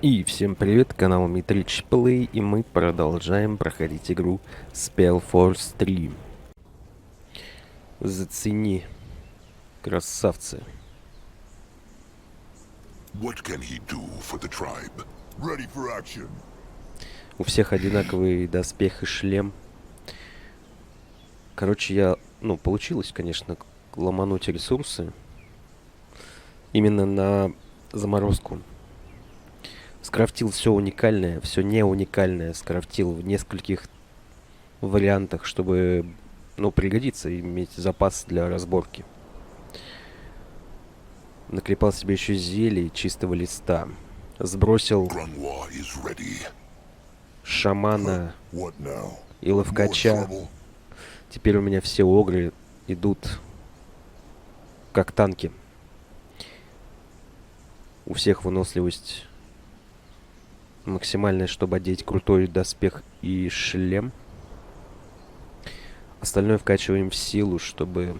И всем привет, канал MitrichPlay, и мы продолжаем проходить игру SpellForce 3. Зацени, красавцы. What can he do for the tribe? Ready for action. У всех одинаковый доспех и шлем. Короче, получилось, конечно, ломануть ресурсы. Именно на заморозку. Скрафтил все уникальное, все не уникальное. Скрафтил в нескольких вариантах, чтобы, пригодится, иметь запас для разборки. Наклепал себе еще зелий чистого листа. Сбросил шамана и ловкача. Теперь у меня все огры идут как танки. У всех выносливость максимальная, чтобы одеть крутой доспех и шлем. Остальное вкачиваем в силу, чтобы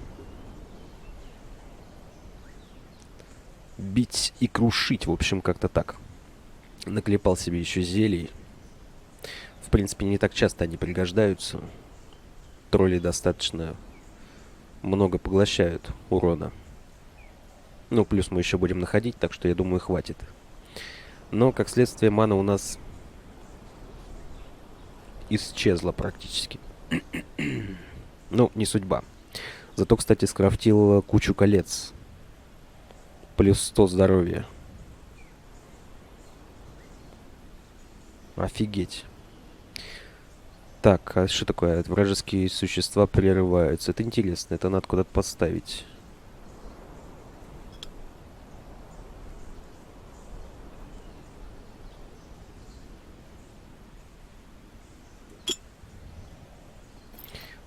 бить и крушить. В общем, как-то так. Наклепал себе еще зелий. В принципе, не так часто они пригождаются. Тролли достаточно много поглощают урона. Плюс мы еще будем находить, так что я думаю, хватит. Но, как следствие, мана у нас исчезла практически. Не судьба. Зато, кстати, скрафтил кучу колец. Плюс 100 здоровья. Офигеть. Так, а что такое? Вражеские существа прерываются. Это интересно, это надо куда-то поставить.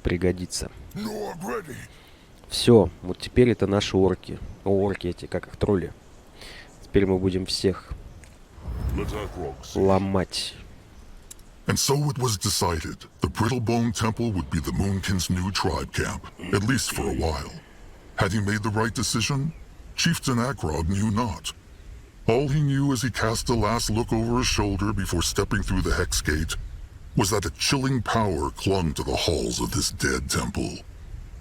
Пригодится. Все, вот теперь это наши орки. Орки эти, как их тролли. Теперь мы будем всех ломать. And so it was decided the Brittlebone Temple would be the Moonkin's new tribe camp, at least for a while. Had he made the right decision? Chieftain Akrog knew not. All he knew as he cast a last look over his shoulder before stepping through the hex gate was that a chilling power clung to the halls of this dead temple.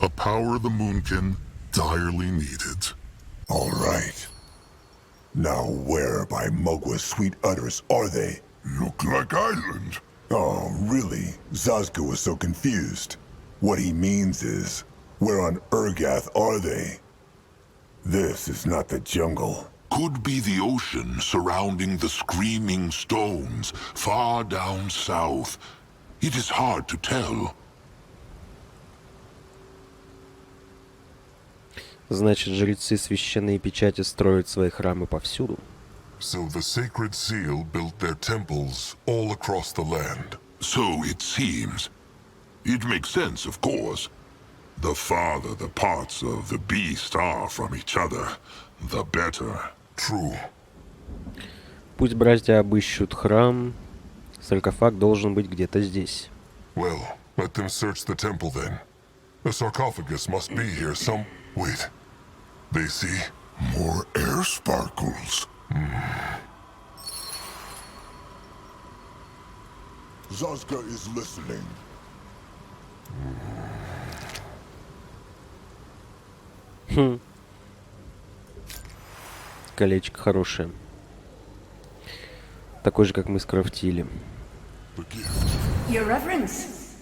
A power the Moonkin direly needed. All right. Now where by Mugwa's sweet utters are they? Look like island. Oh, really? Zazka was so confused. What he means is, where on Urgath are they? This is not the jungle. Could be the ocean surrounding the screaming stones, far down south. It is hard to tell. Значит, жрецы священные печати строят свои храмы повсюду. So the sacred seal built their temples all across the land. So it seems. It makes sense, of course. The farther the parts of the beast are from each other, the better. True. Пусть братья обыщут храм. Саркофаг должен быть где-то здесь. Well, let them search the temple then. The sarcophagus must be here some... Wait. They see? More air sparkles. Zazka is listening. Колечко хорошее. Такой же, как мы скрафтили. Your Reverence,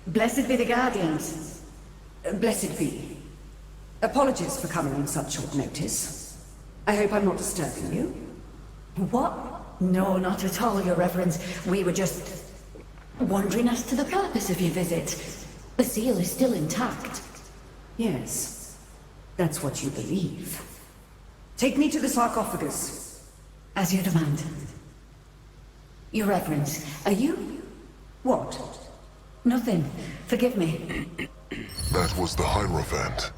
blessed be the Guardians. Blessed be. Apologies for coming on such short notice. I hope I'm not disturbing you. What? No, not at all, Your Reverence. We were just wondering as to the purpose of your visit. The seal is still intact. Yes, that's what you believe. Take me to the sarcophagus. As you demand. Your Reverence, are you... What? Nothing. Forgive me. That was the Hierophant.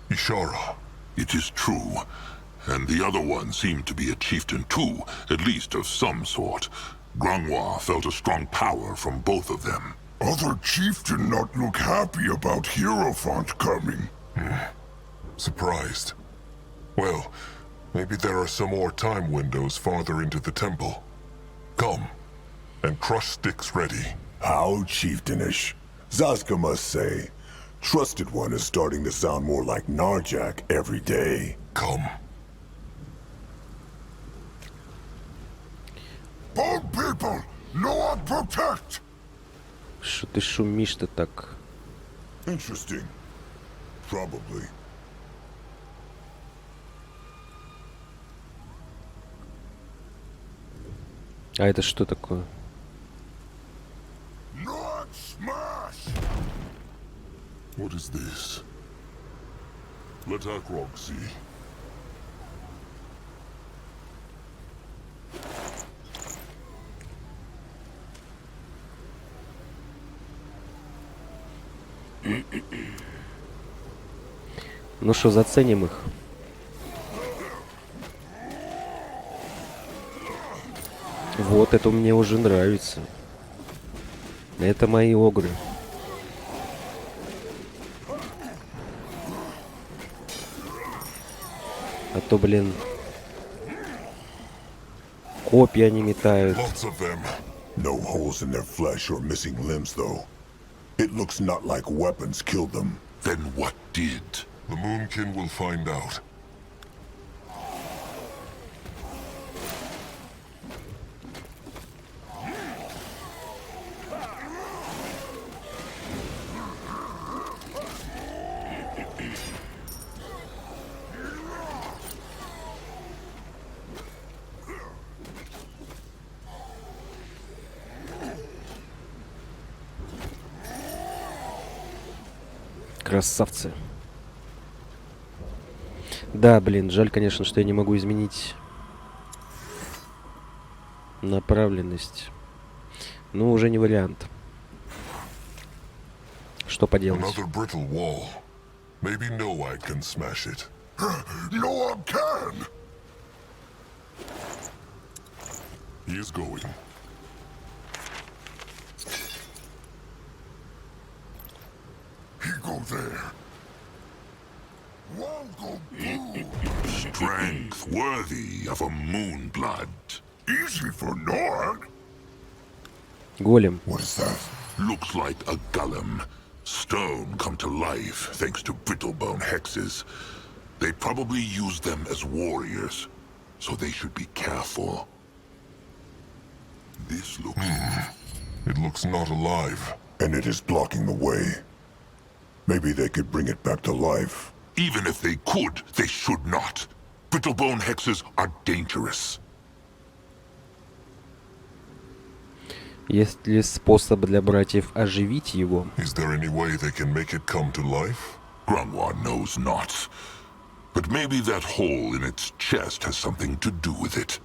Ishara. It is true. And the other one seemed to be a chieftain too, at least of some sort. Grangwa felt a strong power from both of them. Other chieftain not look happy about Hierophant coming. Surprised. Well, maybe there are some more time windows farther into the temple. Come, and crush sticks ready. How chieftainish. Zaska must say, Trusted One is starting to sound more like Narjak every day. Come. Bold people, no one protect! Что ты шумишь-то так? Interesting. Probably. А это что такое? Not smash! What is this? Let Akrog see. Ну что, заценим их? Вот это мне уже нравится. Это мои огры. А то, блин, копья они метают. Lots of them. No holes in their flesh or missing limbs, though. It looks not like weapons killed them. Then what did? The Moonkin will find out. Красавцы. Да, блин, жаль, конечно, что я не могу изменить направленность. Ну, уже не вариант. Что поделать? Another brittle wall. Maybe no-eye can smash it. No one can! He is going. He go there. Wall go boom. Strength worthy of a moon blood. Easy for Nord. Голем. What is that? Looks like a golem. Stone come to life thanks to brittlebone hexes. They probably use them as warriors, so they should be careful. This looks... It looks not alive. And it is blocking the way. Maybe they could bring it back to life. Even if they could, they should not. Brittlebone hexes are dangerous. Есть ли способ для братьев оживить его? Is there any way they can make it come to life? Grungwa knows not. But maybe that hole in its chest has something to do with it.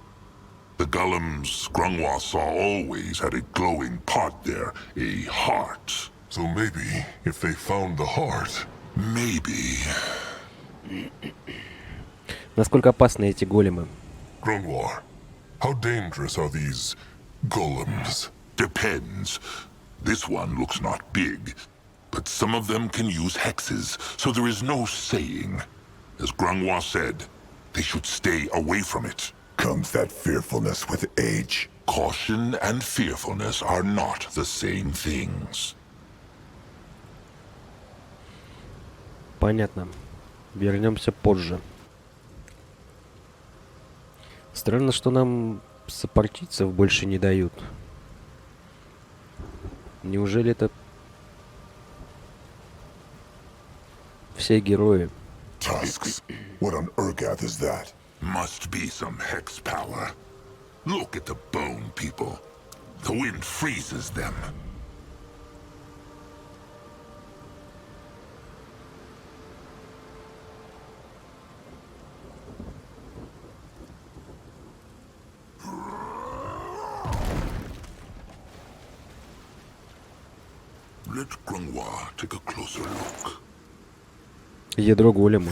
The golems Grungwa saw always had a glowing pot there, a heart. So maybe, if they found the heart... Maybe. Насколько опасны эти големы? Grungwar, how dangerous are these golems? Depends. This one looks not big, but some of them can use hexes, so there is no saying. As Grungwa said, they should stay away from it. Comes that fearfulness with age. Caution and fearfulness are not the same things. Понятно. Вернемся позже. Странно, что нам сопартийцев больше не дают. Неужели это все герои? Tusks. What on Urgath is that? Must be some hex power. Look at the bone people. The wind freezes them. Let Grungwa take a closer look. Ядро голема.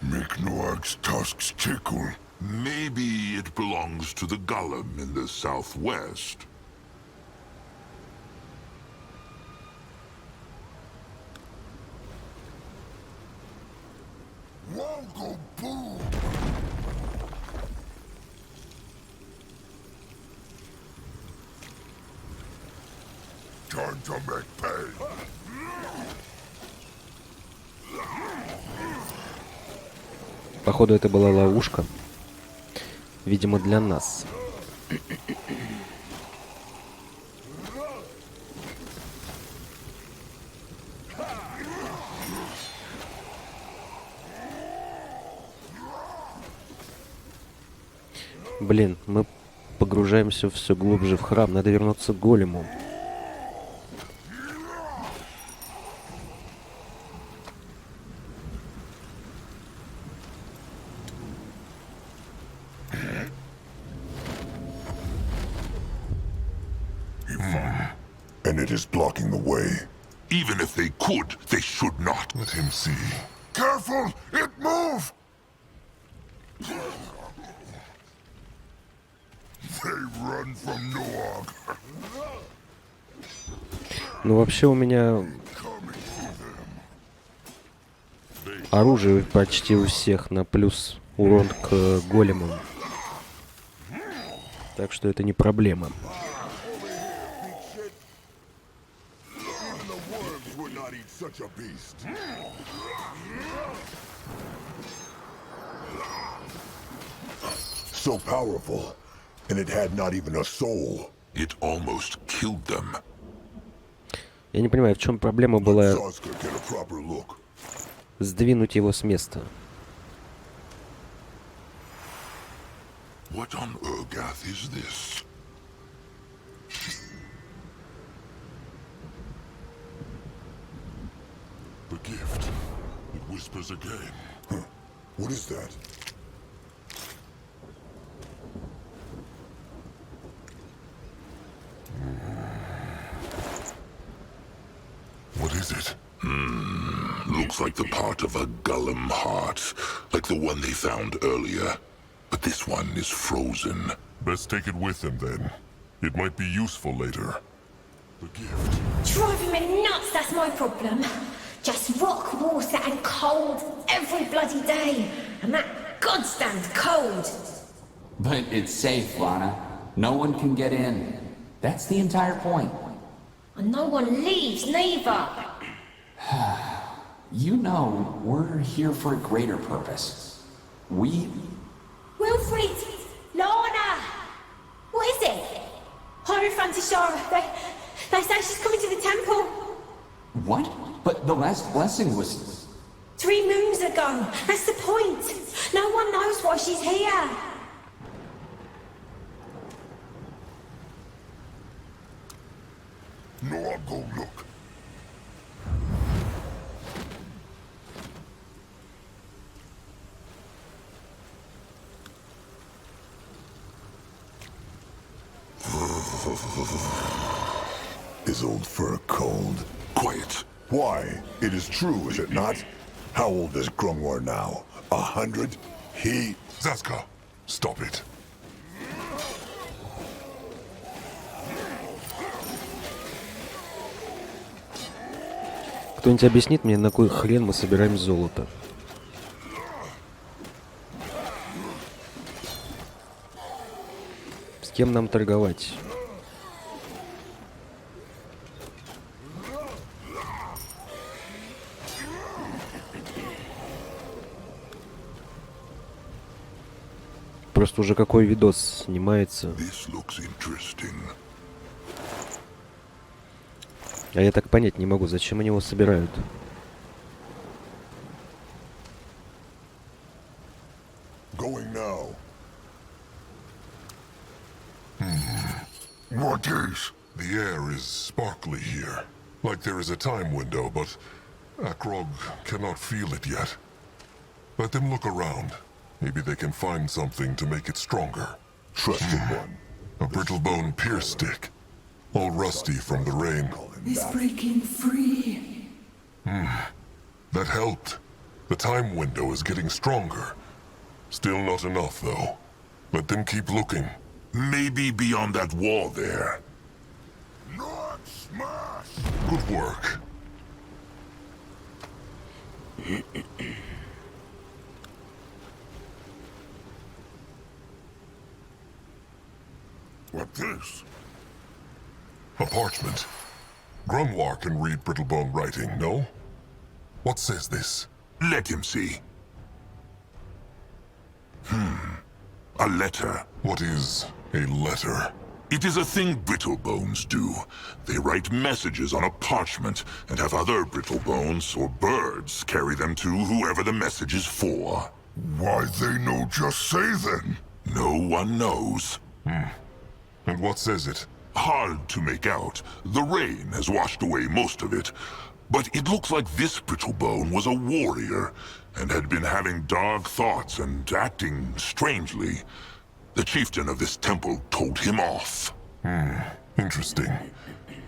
Make Noag's tusks tickle. Maybe it belongs to the golem in the southwest. Wall go boom! Born to make pain. Походу, это была ловушка. Видимо, для нас. Блин, мы погружаемся все глубже в храм. Надо вернуться к голему. And it is blocking the way. Even if they could, they should not. Let him see. Careful! It moved! They run from Noog. Ну, вообще у меня оружие почти у всех на плюс урон к голему. Так что это не проблема. Such a beast. So powerful, and it had not even a soul. It almost killed them. Я не понимаю, в чем проблема была Zazka get a proper look. сдвинуть его с места. What on Urgath is this? The gift. It whispers again. Huh. What is that? What is it? Looks like the part of a Gullum heart, like the one they found earlier. But this one is frozen. Best take it with him then. It might be useful later. The gift. Driving me nuts, that's my problem. Just rock, water and cold every bloody day. And that goddamn cold. But it's safe, Lana. No one can get in. That's the entire point. And no one leaves, neither. You know, we're here for a greater purpose. Wilfred! Lana! What is it? Hierophant Ishara. They say she's coming to the temple. What? But the last blessing was... 3 moons ago. That's the point. No one knows why she's here. No, I'll go look. Is old fur cold? Quiet. Why? It is true, is it not? How old is Grungwar now? 100? He... Zazka, stop it. Кто-нибудь объяснит мне, на кой хрен мы собираем золото? С кем нам торговать? Просто уже какой видос снимается. This looks interesting. А я так понять не могу, зачем они его собирают. Going now. What is? The air is sparkly here, like there is a time window, but Akrog cannot feel it yet. Let them look around. Maybe they can find something to make it stronger. Trusted one. A brittle bone pierce stick, all rusty from the rain. Is breaking free. That helped. The time window is getting stronger. Still not enough, though. Let them keep looking. Maybe beyond that wall there. Not smash! Good work. What this? A parchment. Grunwar can read Brittlebone writing, no? What says this? Let him see. A letter. What is a letter? It is a thing Brittlebones do. They write messages on a parchment and have other Brittlebones or birds carry them to whoever the message is for. Why they no just say then? No one knows. And what says it? Hard to make out. The rain has washed away most of it. But it looks like this Brittlebone was a warrior and had been having dark thoughts and acting strangely. The chieftain of this temple told him off. Interesting.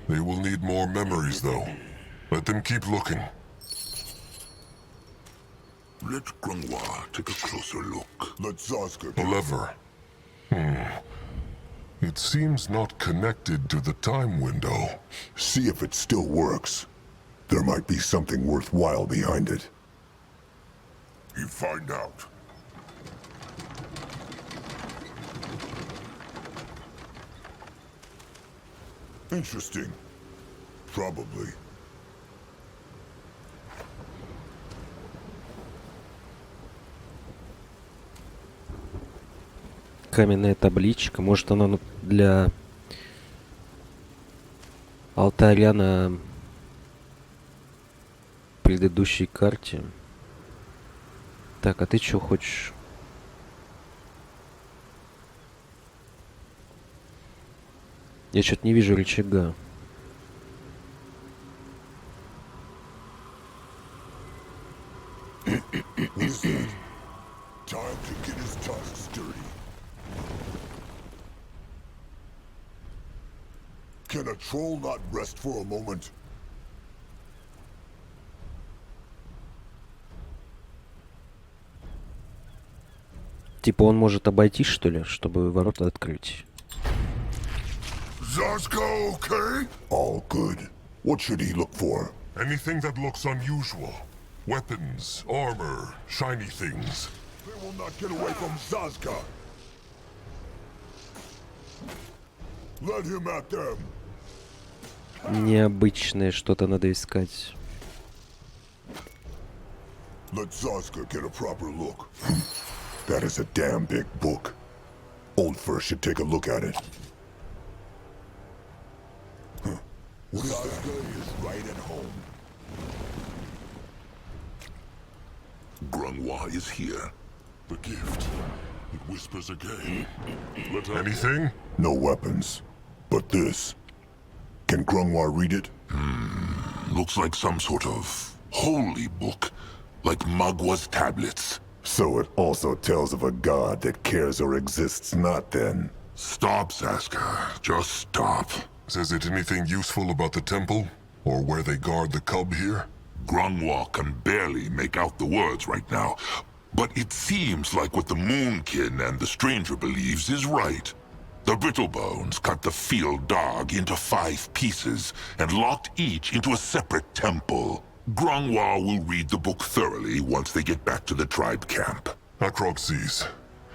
They will need more memories, though. Let them keep looking. Let Grunwar take a closer look. Let Zazka A lever. It seems not connected to the time window. see if it still works. There might be something worthwhile behind it. You find out. Interesting. Probably. Каменная табличка. Может, она для алтаря на предыдущей карте. Так, а ты что хочешь? Я что-то не вижу рычага. What is that? Time to get his tusks dirty. Can a troll not rest for a moment? Типа он может обойти, что ли, чтобы ворота открыть? Zazka okay? All good. What should he look for? Anything that looks unusual. Weapons, armor, shiny things. They will not get away from Zazka. Let him at them. Необычное что-то надо искать. Let Zazka get a proper look. That is a damn big book. Old First should take a look at it. What is that? Is right at home. Grunwar is here. The gift. It whispers again. Anything? No weapons. But this. Can Grunwar read it? Looks like some sort of holy book. Like Magwa's tablets. So it also tells of a god that cares or exists not then. Stop, Saska. Just stop. Says it anything useful about the temple? Or where they guard the cub here? Grunwar can barely make out the words right now. But it seems like what the Moonkin and the stranger believes is right. The Brittlebones cut the field dog into 5 pieces and locked each into a separate temple. Grunwar will read the book thoroughly once they get back to the tribe camp. Akrog sees.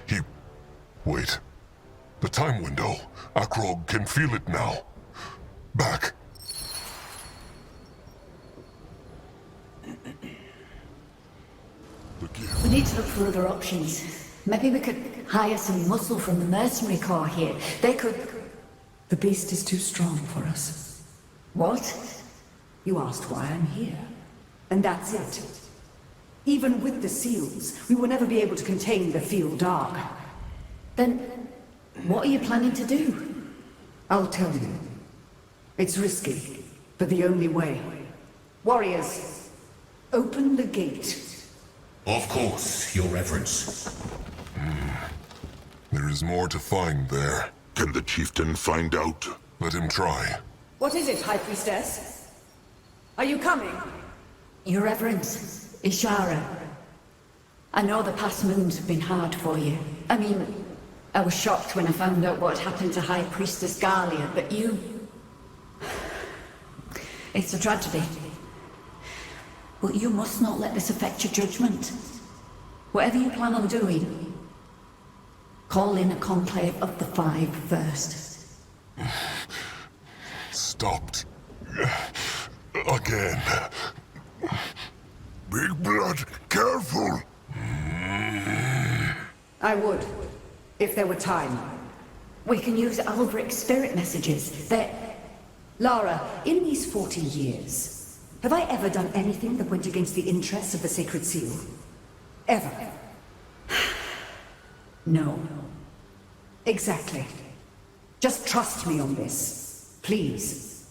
He... Wait. The time window. Akrog can feel it now. Back. We need to look for other options. Maybe we could hire some muscle from the mercenary corps here. They could... The beast is too strong for us. What? You asked why I'm here. And that's it. Even with the seals, we will never be able to contain the field dog. Then, what are you planning to do? I'll tell you. It's risky, but the only way. Warriors, open the gate. Of course, Your Reverence. There is more to find there. Can the chieftain find out? Let him try. What is it, High Priestess? Are you coming? Your Reverence, Ishara. I know the past moons have been hard for you. I mean, I was shocked when I found out what happened to High Priestess Galia, but you... It's a tragedy. But you must not let this affect your judgment. Whatever you plan on doing, call in a conclave of the 5 first. Stopped. Again. Big Blood, careful! I would, if there were time. We can use Ulbrich's spirit messages. Lara, in these 40 years, have I ever done anything that went against the interests of the Sacred Seal? Ever? No. Exactly. Just trust me on this. Please.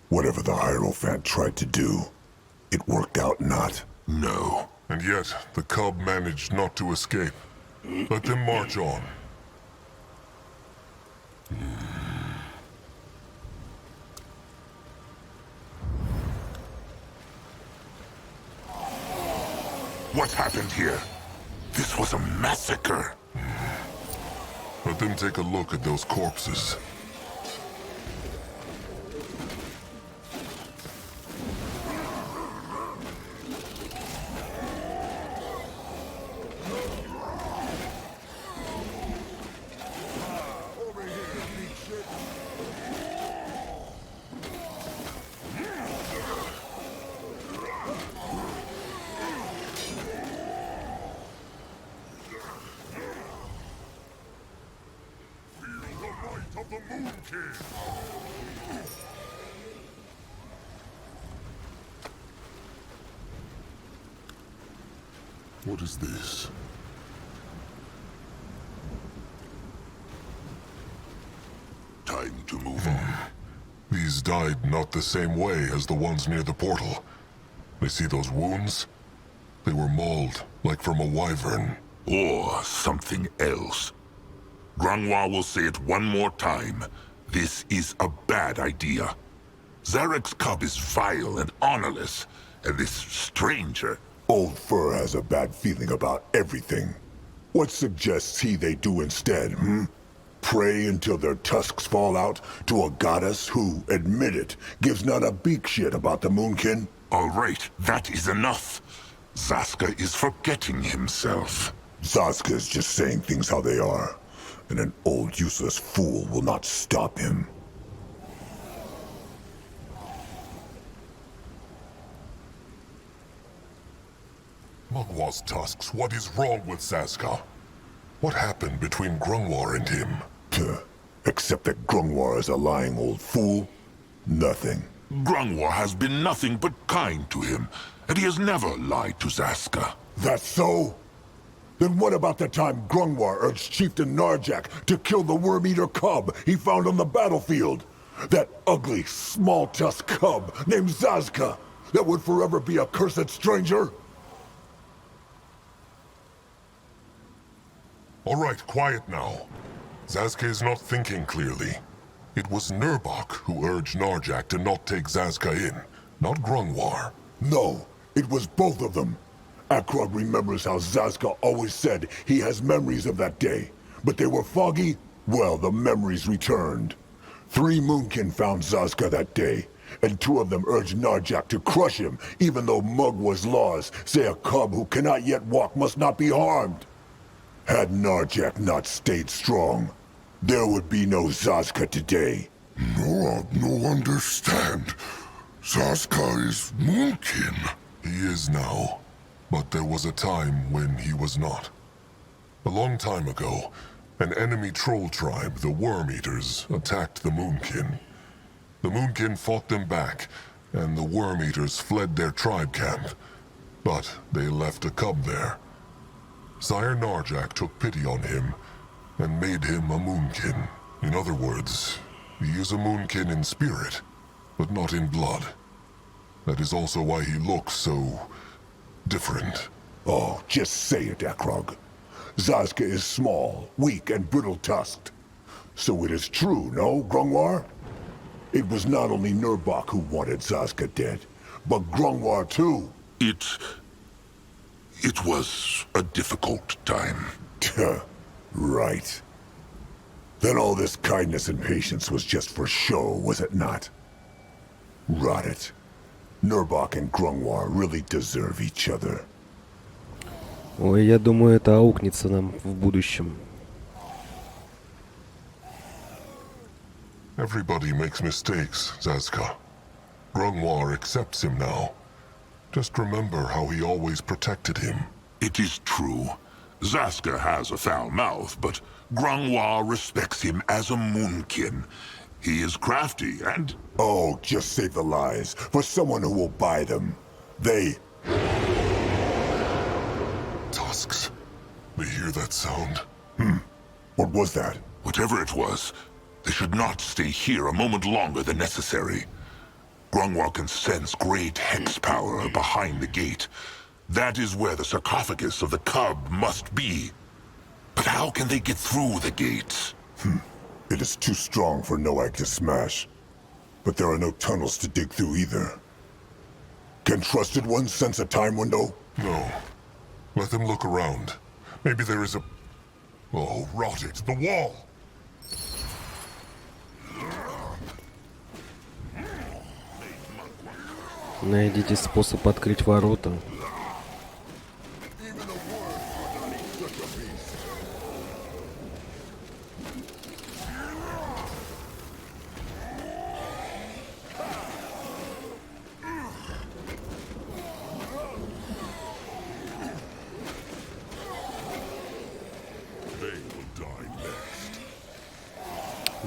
Whatever the Hierophant tried to do, it worked out not. No. And yet, the cub managed not to escape. Let them march on. What happened here? This was a massacre. Let them take a look at those corpses. What is this? Time to move on. These died not the same way as the ones near the portal. They see those wounds? They were mauled, like from a wyvern. Or something else. Grungwar will say it one more time. This is a bad idea. Zarek's cub is vile and honorless, and this stranger... Old Fur has a bad feeling about everything. What suggests he they do instead, Pray until their tusks fall out to a goddess who, admit it, gives not a beak shit about the Moonkin? All right, that is enough. Zaska is forgetting himself. Zaska is just saying things how they are, and an old useless fool will not stop him. Mugwal's tusks, what is wrong with Zaska? What happened between Grungwar and him? Except that Grungwar is a lying old fool? Nothing. Grungwar has been nothing but kind to him, and he has never lied to Zaska. That's so? Then what about the time Grungwar urged Chieftain Narjak to kill the worm-eater cub he found on the battlefield? That ugly, small-tusked cub named Zaska that would forever be a cursed stranger? All right, quiet now. Zaska is not thinking clearly. It was Nurbok who urged Narjak to not take Zaska in, not Grungwar. No, it was both of them. Akrog remembers how Zaska always said he has memories of that day, but they were foggy. Well, the memories returned. 3 Moonkin found Zaska that day, and 2 of them urged Narjak to crush him, even though Mugwa's laws say a cub who cannot yet walk must not be harmed. Had Narjak not stayed strong, there would be no Zaska today. No understand. Zaska is Moonkin. He is now, but there was a time when he was not. A long time ago, an enemy troll tribe, the Worm-Eaters, attacked the Moonkin. The Moonkin fought them back, and the Worm-Eaters fled their tribe camp. But they left a cub there. Sire Narjak took pity on him and made him a Moonkin. In other words, he is a Moonkin in spirit, but not in blood. That is also why he looks so... different. Oh, just say it, Akrog. Zaska is small, weak, and brittle-tusked. So it is true, no, Grungwar? It was not only Nurbok who wanted Zaska dead, but Grungwar too. It was a difficult time. Right. Then all this kindness and patience was just for show, was it not? Rot it. Nurbok and Grungwar really deserve each other. Ой, я думаю, это аукнется нам в будущем. Everybody makes mistakes, Zaska. Grungwar accepts him now. Just remember how he always protected him. It is true. Zaska has a foul mouth, but Grungwar respects him as a moonkin. He is crafty and... Oh, just save the lies for someone who will buy them. They... Tusks. They hear that sound? What was that? Whatever it was, they should not stay here a moment longer than necessary. Grungwar can sense great hex power behind the gate. That is where the sarcophagus of the cub must be. But how can they get through the gates? It is too strong for Noak to smash. But there are no tunnels to dig through either. Can Trusted Ones sense a time window? No. Let them look around. Maybe there is a... Oh, rot it! The wall! Найдите способ открыть ворота.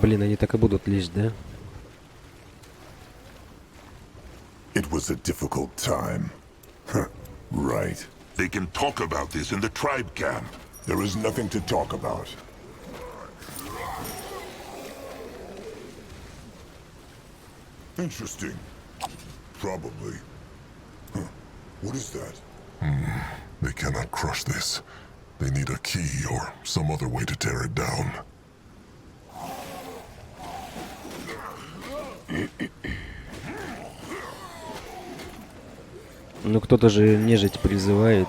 Блин, они так и будут лезть, да? It was a difficult time. Right. They can talk about this in the tribe camp. There is nothing to talk about. Interesting. Probably. What is that? They cannot crush this. They need a key or some other way to tear it down. Ну кто-то же нежить призывает.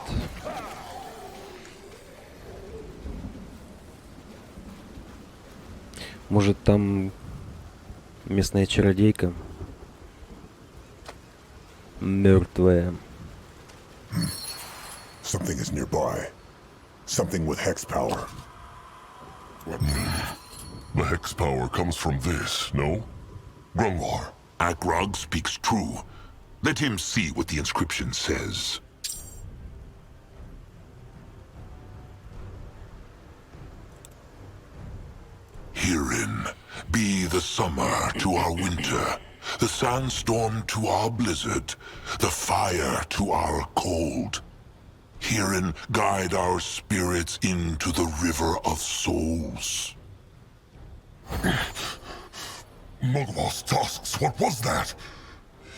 Может там местная чародейка? Мертвая. Something is nearby. Something with hex power. The hex power comes from this, no? Grungwar. Akrog speaks true. Let him see what the inscription says. Herein be the summer to our winter, the sandstorm to our blizzard, the fire to our cold. Herein guide our spirits into the river of souls. Mugwal's tusks, what was that?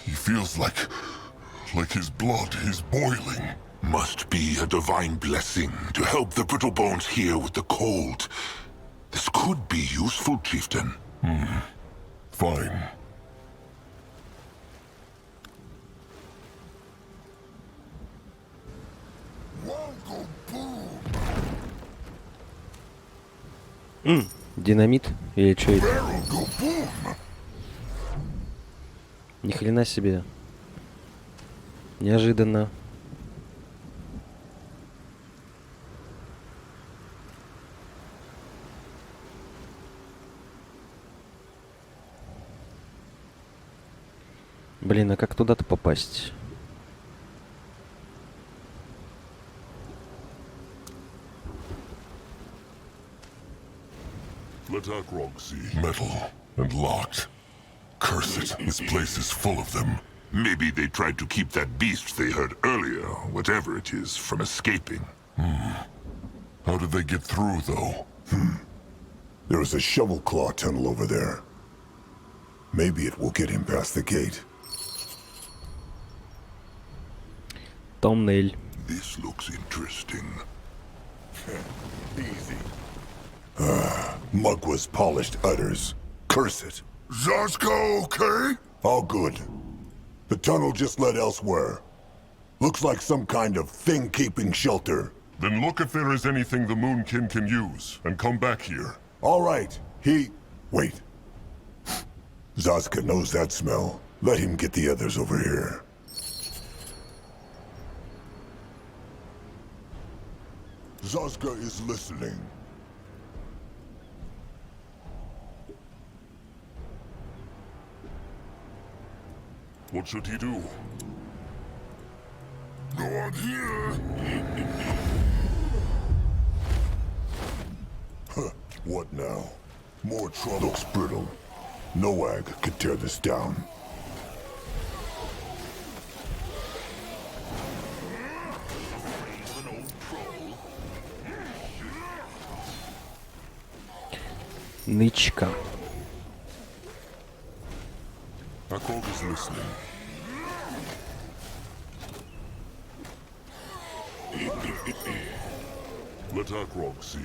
He feels like his blood is boiling. Must be a divine blessing to help the brittle bones here with the cold. This could be useful, chieftain. Fine. Динамит? Или что это? Ни хрена себе. Неожиданно. Блин, а как туда-то попасть? Let Akrog see. Metal and locked. Curse it, this place is full of them. Maybe they tried to keep that beast they heard earlier, whatever it is, from escaping. How did they get through, though? There is a shovel claw tunnel over there. Maybe it will get him past the gate. Тоннель. This looks interesting. Easy. Mugwa's polished udders. Curse it. Zaska okay? All good. The tunnel just led elsewhere. Looks like some kind of thing-keeping shelter. Then look if there is anything the Moonkin can use, and come back here. All right, Wait. Zaska knows that smell. Let him get the others over here. Zaska is listening. What should he do? Go on here. What now? More trouble. Looks brittle. No ag could tear this down. Нычка. Akrog is listening. Let Akrog see.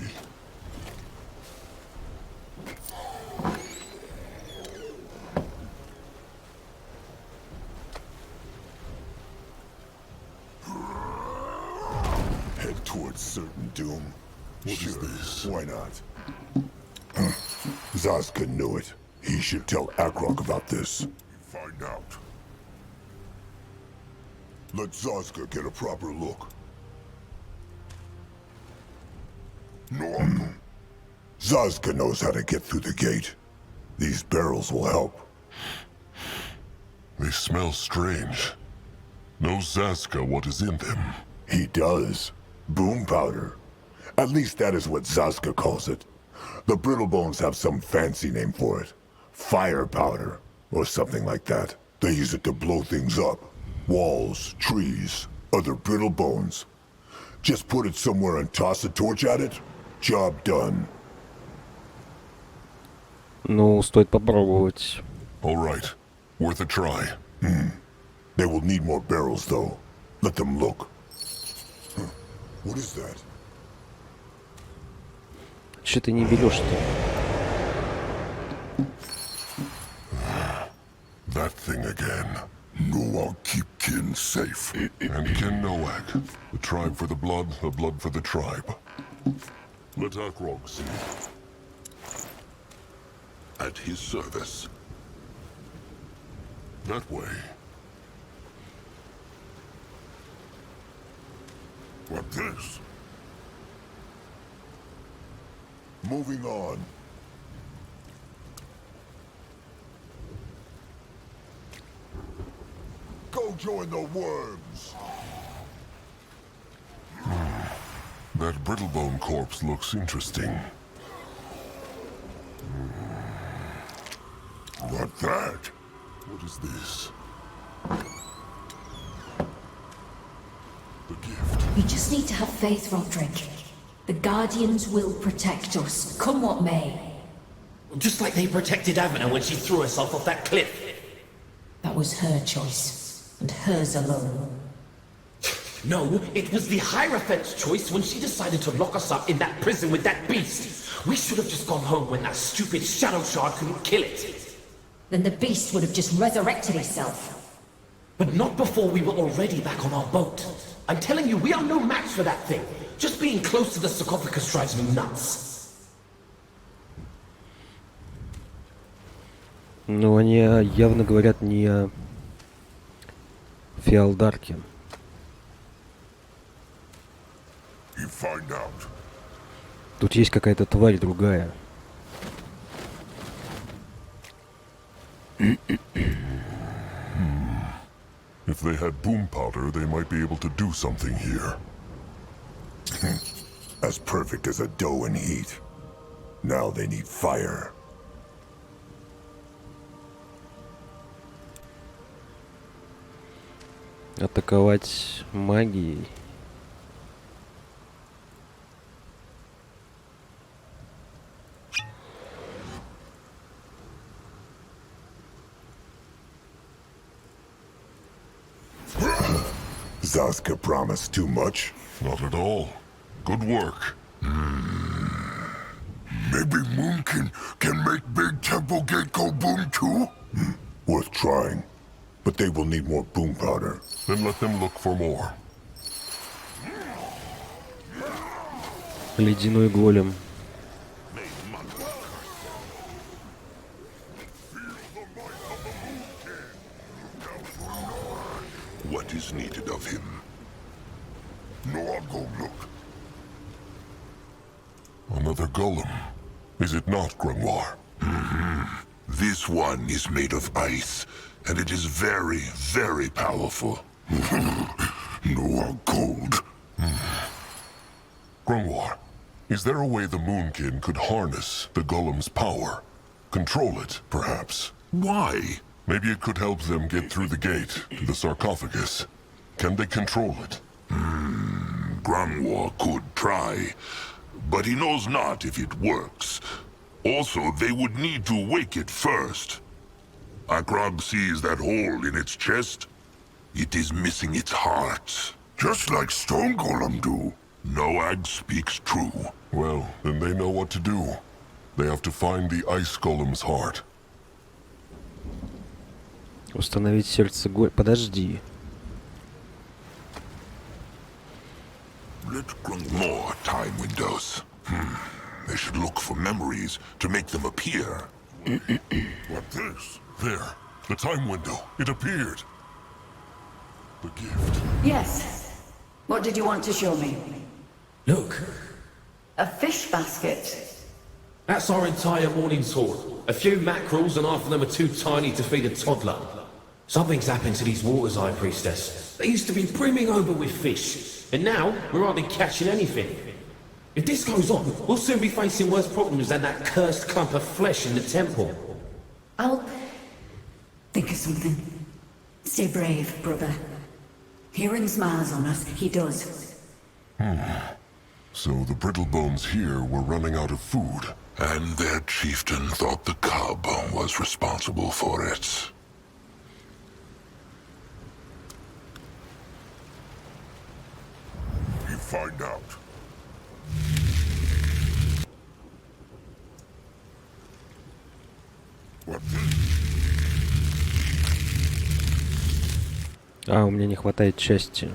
Head towards certain doom. What is this? Why not? Zaska knew it. He should tell Akrog about this. Find out. Let Zaska get a proper look. No, Uncle. Zaska knows how to get through the gate. These barrels will help. They smell strange. Knows Zaska what is in them? He does. Boom powder. At least that is what Zaska calls it. The Brittlebones have some fancy name for it. Fire powder, or something like that. They use it to blow things up. Walls, trees, other brittle bones. Just put it somewhere and toss a torch at it. Job done. Ну, стоит попробовать. All right. Worth a try. They will need more barrels, though. Let them look. What is that? Че ты не берешь-то? That thing again. No, I'll keep kin safe. And Kin Noak. The tribe for the blood for the tribe. Let Akrog see. At his service. That way. What this? Moving on. Go join the worms. That Brittlebone corpse looks interesting. What that? What is this? The gift. You just need to have faith, Roderick. The Guardians will protect us, come what may. Just like they protected Avena when she threw herself off that cliff. That was her choice, and hers alone. No, it was the Hierophant's choice when she decided to lock us up in that prison with that beast. We should have just gone home when that stupid Shadow Shard couldn't kill it. Then the beast would have just resurrected itself. But not before we were already back on our boat. I'm telling you, we are no match for that thing. Just being close to the sarcophagus drives me nuts. Ну, они явно говорят не о Феалдарке. You find out. Тут есть какая-то тварь другая. If they had boom powder, they might be able to do something here. As perfect as a dough in heat. Now they need fire. Атаковать магией. Zaska promised too much. Not at all. Good work. Maybe Moonkin can make Big Temple Gate go boom too? Worth trying. But they will need more boom powder. Then let them look for more. Ледяной голем. What is needed of him? No, I'll go look. Another golem. Is it not, Grimoire? This one is made of ice, and it is very, very powerful. No, cold. Grungwar, is there a way the Moonkin could harness the golem's power? Control it, perhaps? Why? Maybe it could help them get through the gate to the sarcophagus. Can they control it? Grungwar could try, but he knows not if it works. Also, they would need to wake it first. Akrog sees that hole in its chest. It is missing its heart. Just like Stone Golem do. Noag speaks true. Well, then they know what to do. They have to find the ice golem's heart. Установить сердце Подожди. More time windows. They should look for memories to make them appear. What this? There. The time window. It appeared. The gift. Yes. What did you want to show me? Look, A fish basket. that's our entire morning's haul. A few mackerels and half of them are too tiny to feed a toddler. Something's happened to these waters, High Priestess. They used to be brimming over with fish, and now we're hardly catching anything. If this goes on, we'll soon be facing worse problems than that cursed clump of flesh in the temple. I'll think of something. Stay brave, brother. Hirin smiles on us, he does. So the Brittlebones here were running out of food. And their chieftain thought the cub was responsible for it. You find out. What А, у меня не хватает части.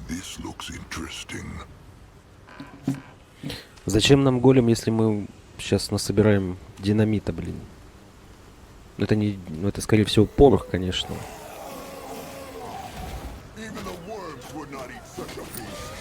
This looks interesting. Зачем нам голем, если мы сейчас насобираем динамита, блин? Это не... Ну, это, скорее всего, порох, конечно. Even the worms would not eat such a beast.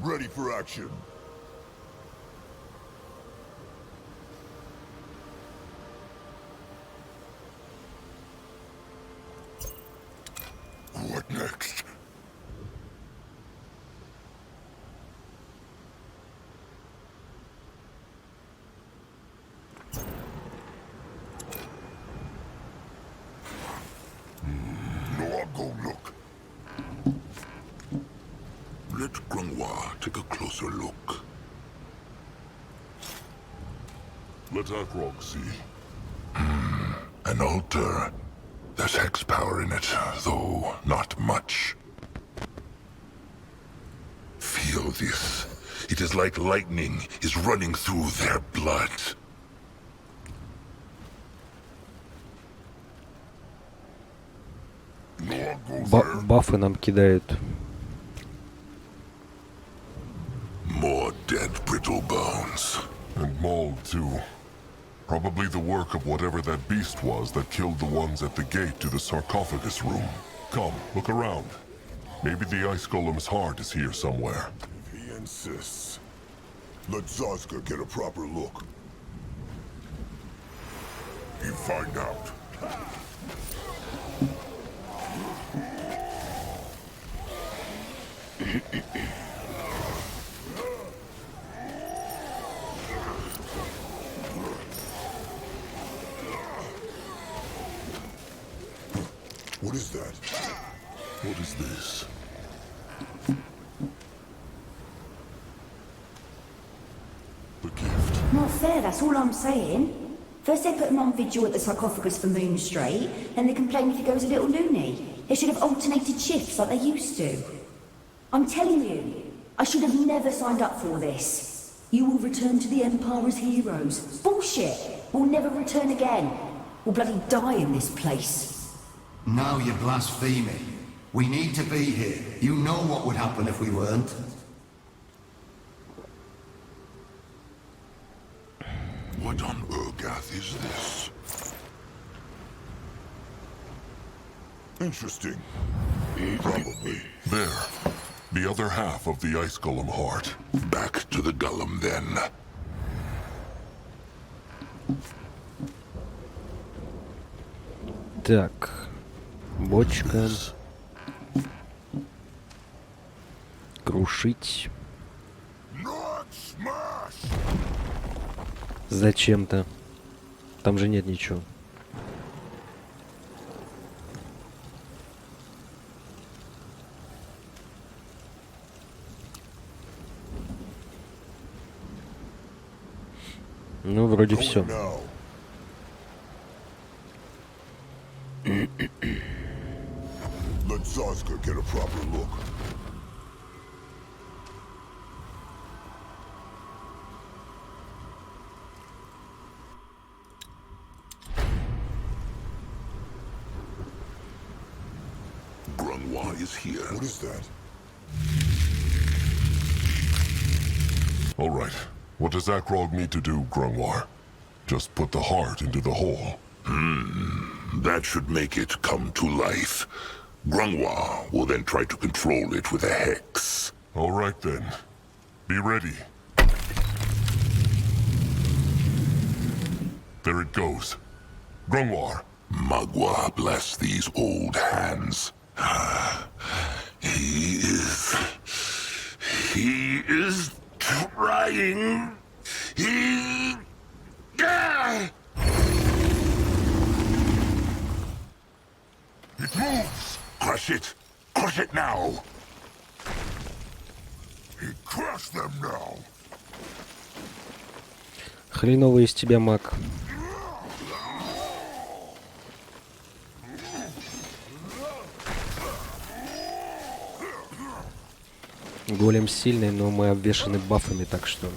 Ready for action. What next? No, I'll go look. Let Grungwar take a closer look. Let Akrog see. An altar. There's hex power in it, though not much. Feel this. It is like lightning is running through their blood. No, I'll go there. Бафы нам кидают. More dead brittle bones. And mauled, too. Probably the work of whatever that beast was that killed the ones at the gate to the sarcophagus room. Come, look around. Maybe the ice golem's heart is here somewhere. If he insists. Let Zazka get a proper look. You find out. What is that? What is this? The gift. Not fair, that's all I'm saying. First they put him on vigil at the sarcophagus for Moon Strait, then they complain if he goes a little loony. They should have alternated shifts like they used to. I'm telling you, I should have never signed up for this. You will return to the Empire as heroes. Bullshit! We'll never return again. We'll bloody die in this place. Now you're blaspheming. We need to be here. You know what would happen if we weren't. What on Urgath is this? Interesting. Probably. There. The other half of the ice golem heart. Back to the golem, then. Так. Бочка. Крушить. Зачем-то. Там же нет ничего. Ну, вроде все. Let Zarska get a proper look. Grunwa is here. What is that? All right. What does Akrog need to do, Grunwar? Just put the heart into the hole. That should make it come to life. Grunwa will then try to control it with a hex. All right, then. Be ready. There it goes. Grunwar. Magua bless these old hands. He is trying. It moves! Crush it! Crush it now! He crushed them now! Хреновый из тебя маг. Голем сильный, но мы обвешаны бафами, так что...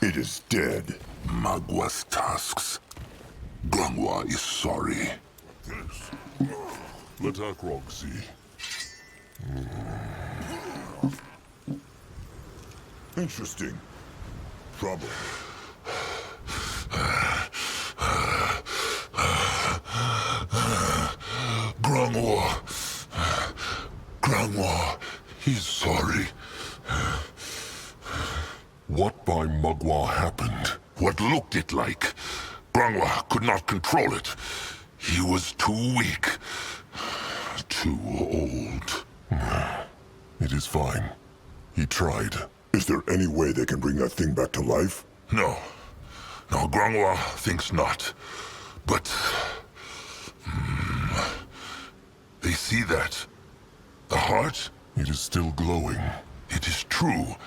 It is dead. Magua's tasks. Grunwa is sorry. Let Akrog see. Interesting. Trouble. Grunwa, he's sorry. What by Mugwa happened? What looked it like? Grunwa could not control it. He was too weak. Too old. It is fine. He tried. Is there any way they can bring that thing back to life? No. No, Grunwa thinks not. But... they see that. The heart? It is still glowing. It is true.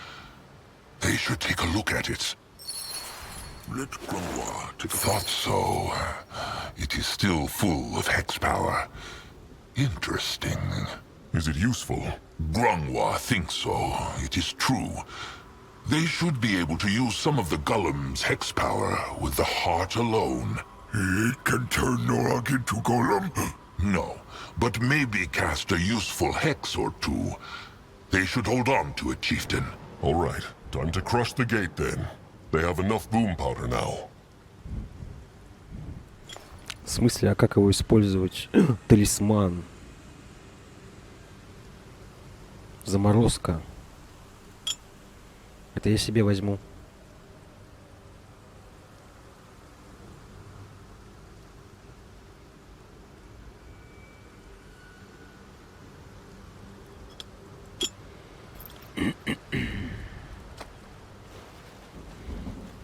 They should take a look at it. Let Grunwa take a... Thought so. It is still full of hex power. Interesting. Is it useful? Grunwa thinks so. It is true. They should be able to use some of the Golem's hex power with the heart alone. It can turn Norak into Golem? No, but maybe cast a useful hex or two. They should hold on to it, Chieftain. All right. Time to crush the gate, then. They have enough boom powder now. В смысле, а как его использовать? Талисман. Заморозка. Это я себе возьму.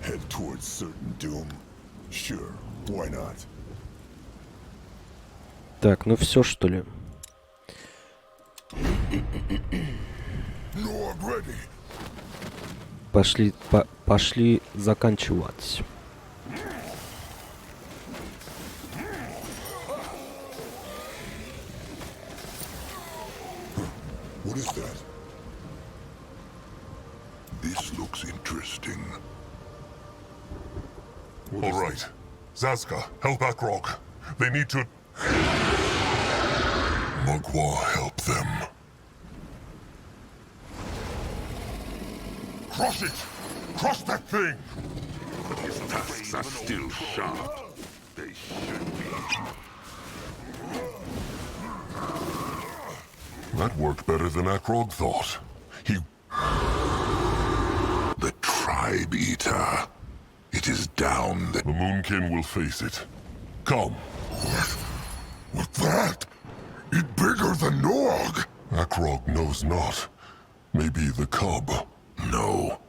Head towards certain doom. Sure, why not? Так, ну все, что ли? No, I'm ready. Пошли заканчивать. What is that? This looks interesting. All right. Zazka, help Akrog. They need to... Magua, help them. Crush it! Crush that thing! His tusks are still sharp. They should be. That worked better than Akrog thought. He... The Tribe Eater. It is down The Moonkin will face it. Come. What's that? It's bigger than Noog. Akrog knows not. Maybe the cub. No.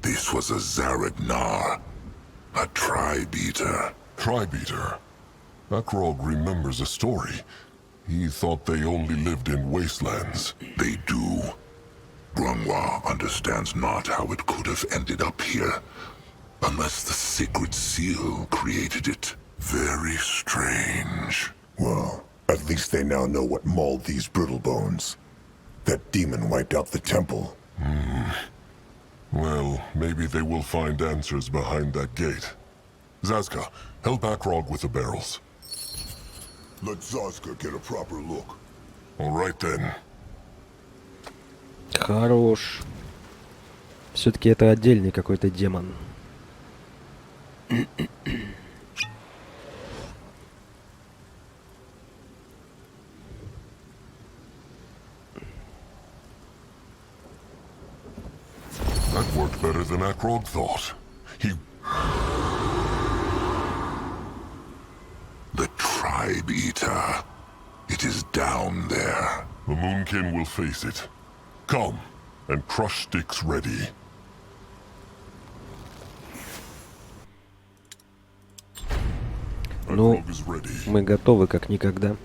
This was a Zaradnar. A Tribe Eater. Tribe Eater. Akrog remembers a story. He thought they only lived in wastelands. They do. Grungwa understands not how it could have ended up here. Unless the Sacred Seal created it. Very strange. Well, at least they now know what mauled these brittle bones. That demon wiped out the temple. Well, maybe they will find answers behind that gate. Zazka, help Akrog with the barrels. Let Zazka get a proper look. All right then. Хорош. Все-таки это отдельный какой-то демон. That worked better than Akrog thought. He... The Tribe Eater. It is down there. The Moonkin will face it. Come, and crush sticks ready. Ну, Akrog is ready. мы готовы как никогда.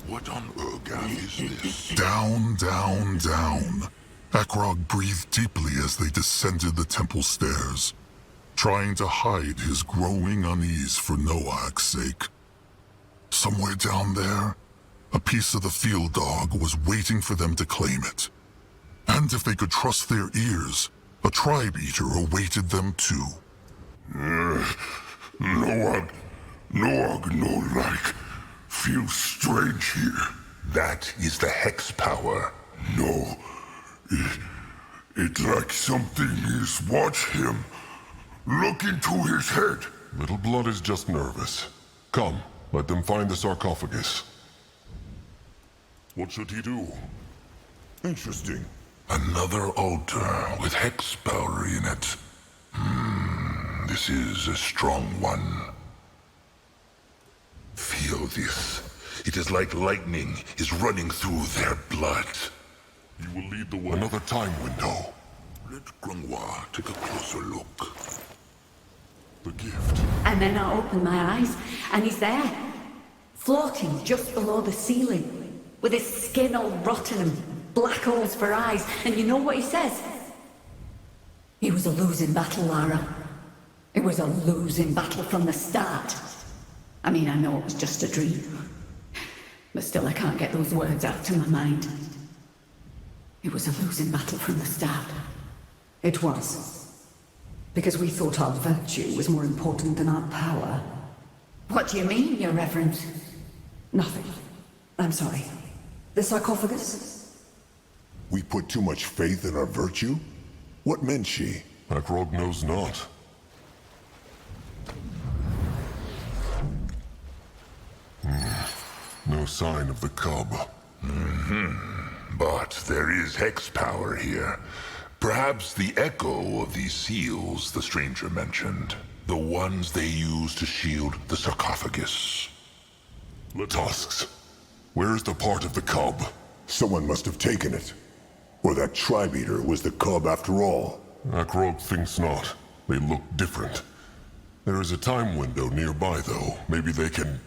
What on Urgath is this? Down, down, down. Akrog breathed deeply as they descended the temple stairs, trying to hide his growing unease for Noak's sake. Somewhere down there, a piece of the field dog was waiting for them to claim it. And if they could trust their ears, a Tribe Eater awaited them too. Noag, no like. Feels strange here. That is the Hex power. No, it's like something is watch him. Look into his head. Little Blood is just nervous. Come, let them find the sarcophagus. What should he do? Interesting. Another altar with Hex power in it. This is a strong one. Feel this. It is like lightning is running through their blood. You will lead the way. Another time window. Let Grungwa take a closer look. The gift. And then I open my eyes, and he's there, floating just below the ceiling, with his skin all rotten and black holes for eyes. And you know what he says? It was a losing battle, Lara. It was a losing battle from the start. I mean, I know it was just a dream, but still I can't get those words out of my mind. It was a losing battle from the start. It was. Because we thought our virtue was more important than our power. What do you mean, Your Reverence? Nothing. I'm sorry. The sarcophagus? We put too much faith in our virtue? What meant she? Akrog knows not. No sign of the cub. But there is hex power here. Perhaps the echo of these seals the stranger mentioned. The ones they use to shield the sarcophagus. The tusks. Where's the part of the cub? Someone must have taken it. Or that tribe eater was the cub after all. Akrog thinks not. They look different. There is a time window nearby, though. Maybe they can...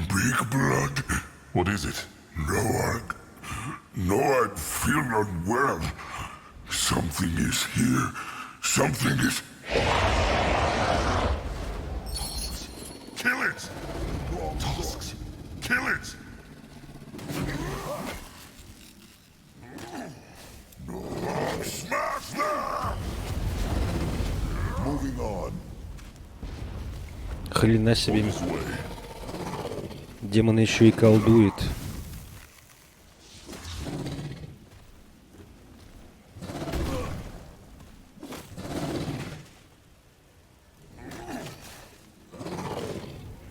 Big blood. What is it? No, I feel not well. Something is here. Something is... Kill it! Tusks! Kill it! Smash them! Moving on. Хрена себе. Демон еще и колдует.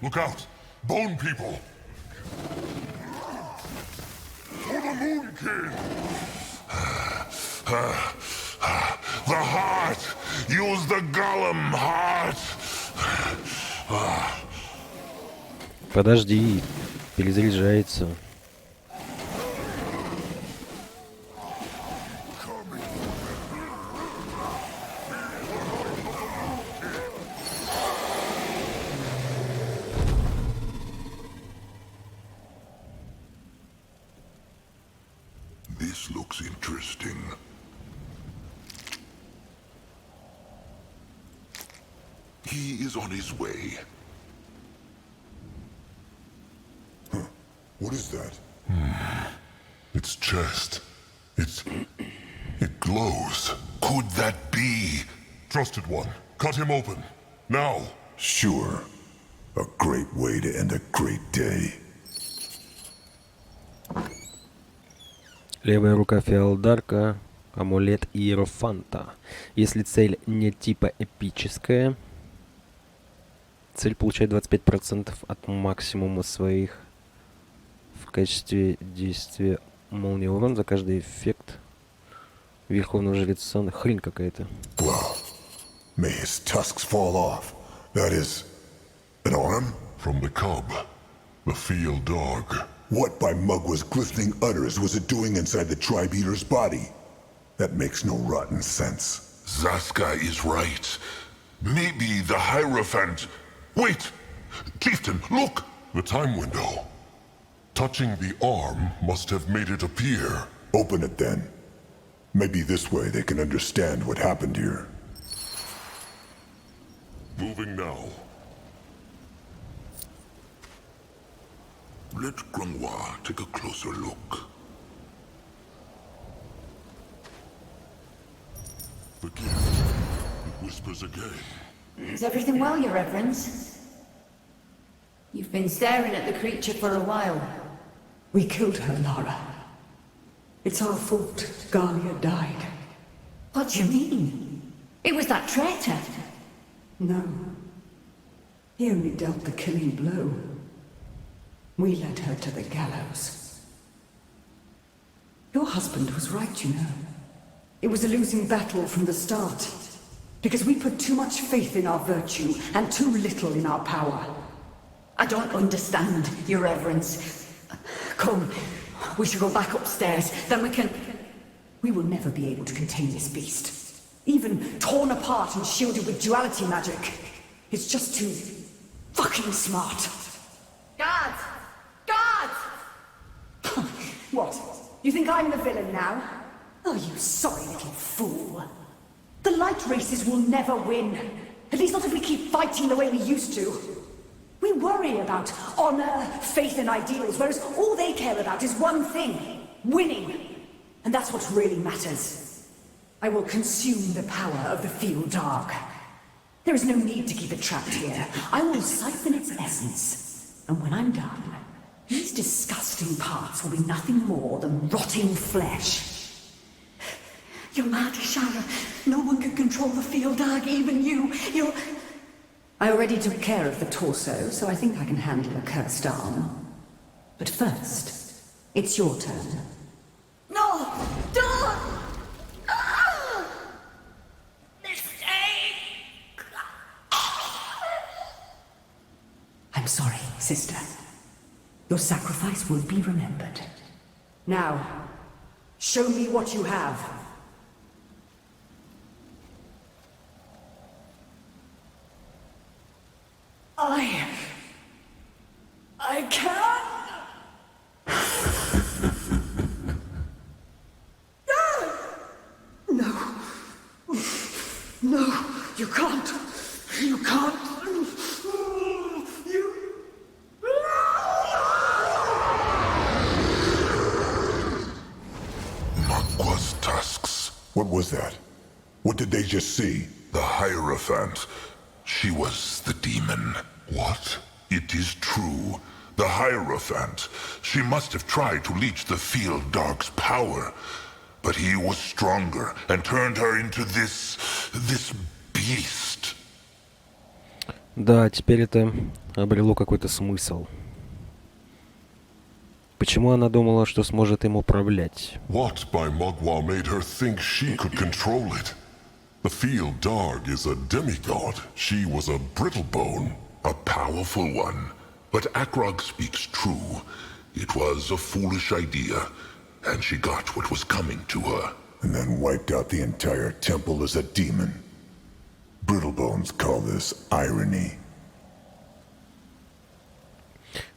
Look out! Bone people! For the Moon King! The heart! Use the golem heart! Подожди, перезаряжается. This looks interesting. He is on his way. Huh. What is that? Its chest. It glows. Could that be? Trusted one. Cut him open. Now. Sure. A great way to end a great day. Левая рука Феалдарка, амулет Иерофанта. Если цель не типа эпическая, цель получает 25% от максимума своих. В качестве действия молния урон за каждый эффект Верховного Жреца. Хрень какая-то. Wow. May his tusks fall off. That is... an arm? From the cub. The field dog. What by Mugwa's glistening udders was it doing inside the tribe eater's body? That makes no rotten sense. Zaska is right. Maybe the Hierophant... Wait! Chieftain, look! The time window. Touching the arm must have made it appear. Open it then. Maybe this way they can understand what happened here. Moving now. Let Grungwa take a closer look. The gift. It whispers again. Is everything well, Your Reverence? You've been staring at the creature for a while. We killed her, Lara. It's our fault Galia died. What do you mean? It was that traitor. No. He only dealt the killing blow. We led her to the gallows. Your husband was right, you know. It was a losing battle from the start. Because we put too much faith in our virtue and too little in our power. I don't understand, Your Reverence. Come, we should go back upstairs, then we can... We will never be able to contain this beast. Even torn apart and shielded with duality magic. It's just too... fucking smart. Guards! Guards! What? You think I'm the villain now? Oh, you sorry little fool. The light races will never win. At least not if we keep fighting the way we used to. We worry about honor, faith and ideals, whereas all they care about is one thing, winning. And that's what really matters. I will consume the power of the field dark. There is no need to keep it trapped here. I will siphon its essence. And when I'm done, these disgusting parts will be nothing more than rotting flesh. You're mad, Shara. No one can control the field dark, even you. You're... I already took care of the torso, so I think I can handle a cursed arm. But first, it's your turn. No! Don't! Ah! Mistake! I'm sorry, sister. Your sacrifice will be remembered. Now, show me what you have. I can't. No. No, you can't. You can't. You... Magwa's tusks. What was that? What did they just see? The Hierophant. She was the demon. What? It is true. The Hierophant. She must have tried to leech the Field Dog's power. But he was stronger and turned her into this beast. Да, теперь это обрело какой-то смысл. Почему она думала, что сможет им управлять? What by Magua made her think she could control it? The Field Dog is a demigod. She was a brittlebone. A powerful one. But Akrog speaks true. It was a foolish idea, and she got what was coming to her. And then wiped out the entire temple as a demon. Brittlebones call this irony.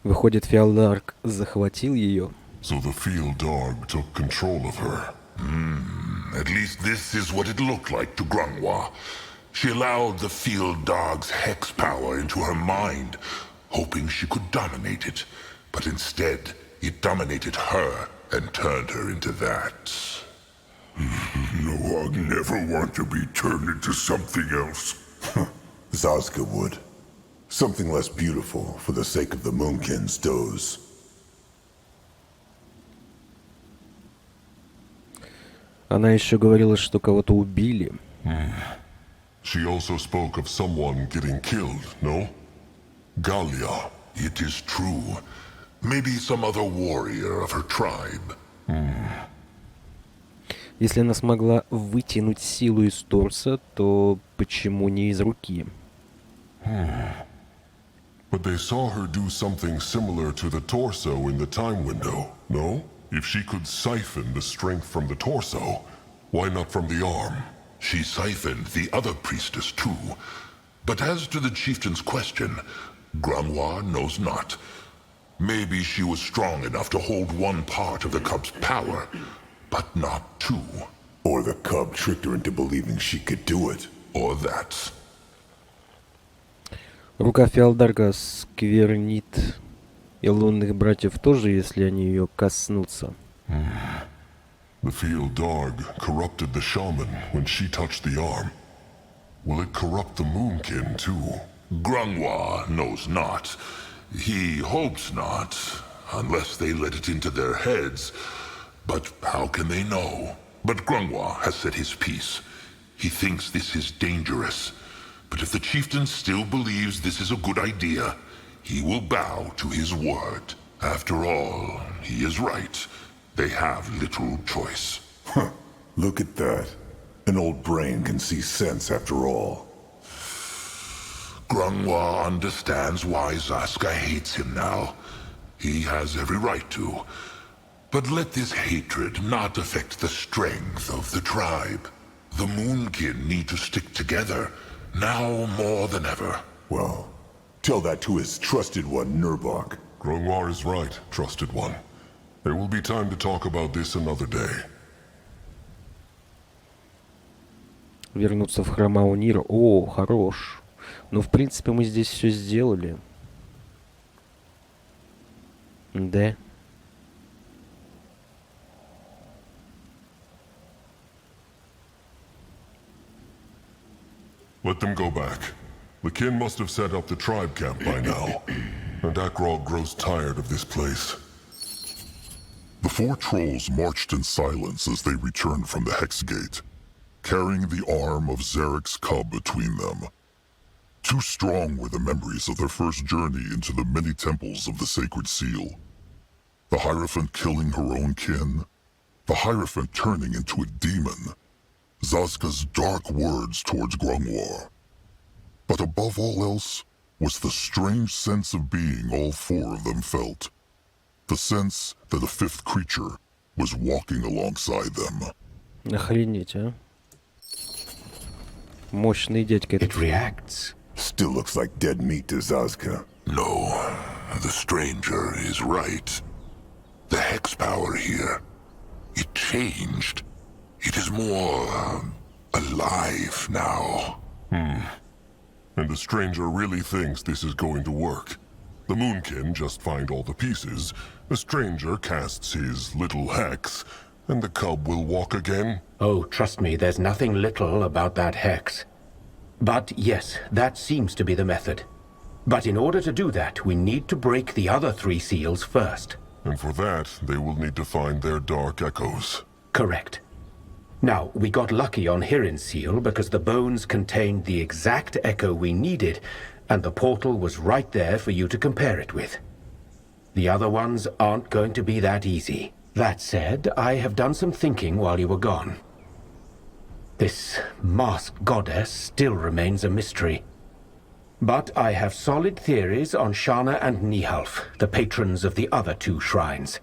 Выходит, Феалдарк захватил ее. So the Field Dog took control of her. At least this is what it looked like to Grungwa. She allowed the Field Dog's hex power into her mind, hoping she could dominate it. But instead, it dominated her and turned her into that. No, I'd never want to be turned into something else. Zazka would. Something less beautiful for the sake of the Moonkin's doze. Она еще говорила, что кого-то убили. She also spoke of someone getting killed, no? Galia. It is true. Maybe some other warrior of her tribe. Если она смогла вытянуть силу из торса, то почему не из руки? But they saw her do something similar to the torso in the time window, no? If she could siphon the strength from the torso, why not from the arm? She siphoned the other priestess too. But as to the chieftain's question, Grungwa knows not. Maybe she was strong enough to hold one part of the cub's power, but not two. Or the cub tricked her into believing she could do it. Or that. Рука Феалдарга сквернит и лунных братьев тоже, если они ее коснутся. The Field Dog corrupted the shaman when she touched the arm. Will it corrupt the Moonkin too? Grungwa knows not. He hopes not, unless they let it into their heads. But how can they know? But Grungwa has said his piece. He thinks this is dangerous. But if the chieftain still believes this is a good idea, he will bow to his word. After all, he is right. They have little choice. Huh. Look at that. An old brain can see sense after all. Grungwa understands why Zaska hates him now. He has every right to. But let this hatred not affect the strength of the tribe. The Moonkin need to stick together, now more than ever. Well, tell that to his trusted one, Nurbok. Grungwa is right, trusted one. There will be time to talk about this another day. Вернуться в храм Аунира. О, хорош. Ну, в принципе, мы здесь все сделали. Да. Let them go back. The kin must have set up the tribe camp by now. And Akrog grows tired of this place. The four trolls marched in silence as they returned from the Hex Gate, carrying the arm of Zarek's cub between them. Too strong were the memories of their first journey into the many temples of the Sacred Seal. The Hierophant killing her own kin, the Hierophant turning into a demon, Zazka's dark words towards Grungwar. But above all else was the strange sense of being all four of them felt. The sense that a fifth creature was walking alongside them. Охренеть, а? Мощный дядька этот. It reacts. Still looks like dead meat to Zazka. No, the stranger is right. The hex power here, it changed. It is more alive now. And the stranger really thinks this is going to work. The Moonkin just find all the pieces, the stranger casts his little hex, and the cub will walk again? Oh, trust me, there's nothing little about that hex. But yes, that seems to be the method. But in order to do that, we need to break the other 3 seals first. And for that, they will need to find their dark echoes. Correct. Now, we got lucky on Hirin's seal because the bones contained the exact echo we needed, and the portal was right there for you to compare it with. The other ones aren't going to be that easy. That said, I have done some thinking while you were gone. This masked goddess still remains a mystery. But I have solid theories on Shana and Nihalf, the patrons of the other 2 shrines.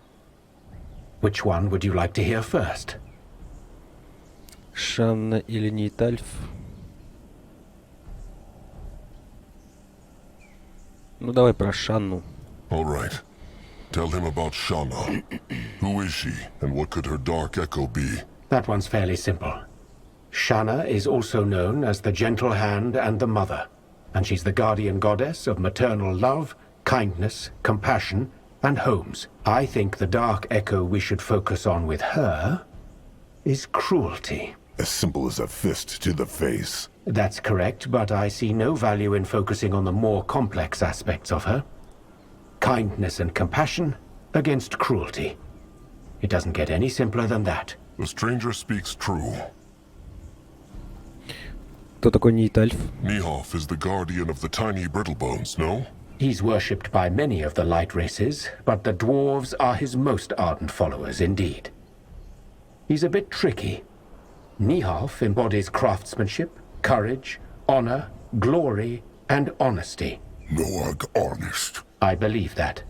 Which one would you like to hear first? Шанна или Нитальф? Ну давай про Шанну. All right. Tell him about Shana. Who is she, and what could her dark echo be? That one's fairly simple. Shana is also known as the Gentle Hand and the Mother, and she's the guardian goddess of maternal love, kindness, compassion, and homes. I think the dark echo we should focus on with her is cruelty. As simple as a fist to the face. That's correct, but I see no value in focusing on the more complex aspects of her. Kindness and compassion against cruelty. It doesn't get any simpler than that. The stranger speaks true. Кто такой Нитальф? Nihalf is the guardian of the tiny brittlebones, no? He's worshipped by many of the light races, but the dwarves are his most ardent followers indeed. He's a bit tricky. Nihalf embodies craftsmanship, courage, honor, glory, and honesty. Noag honest. I believe that.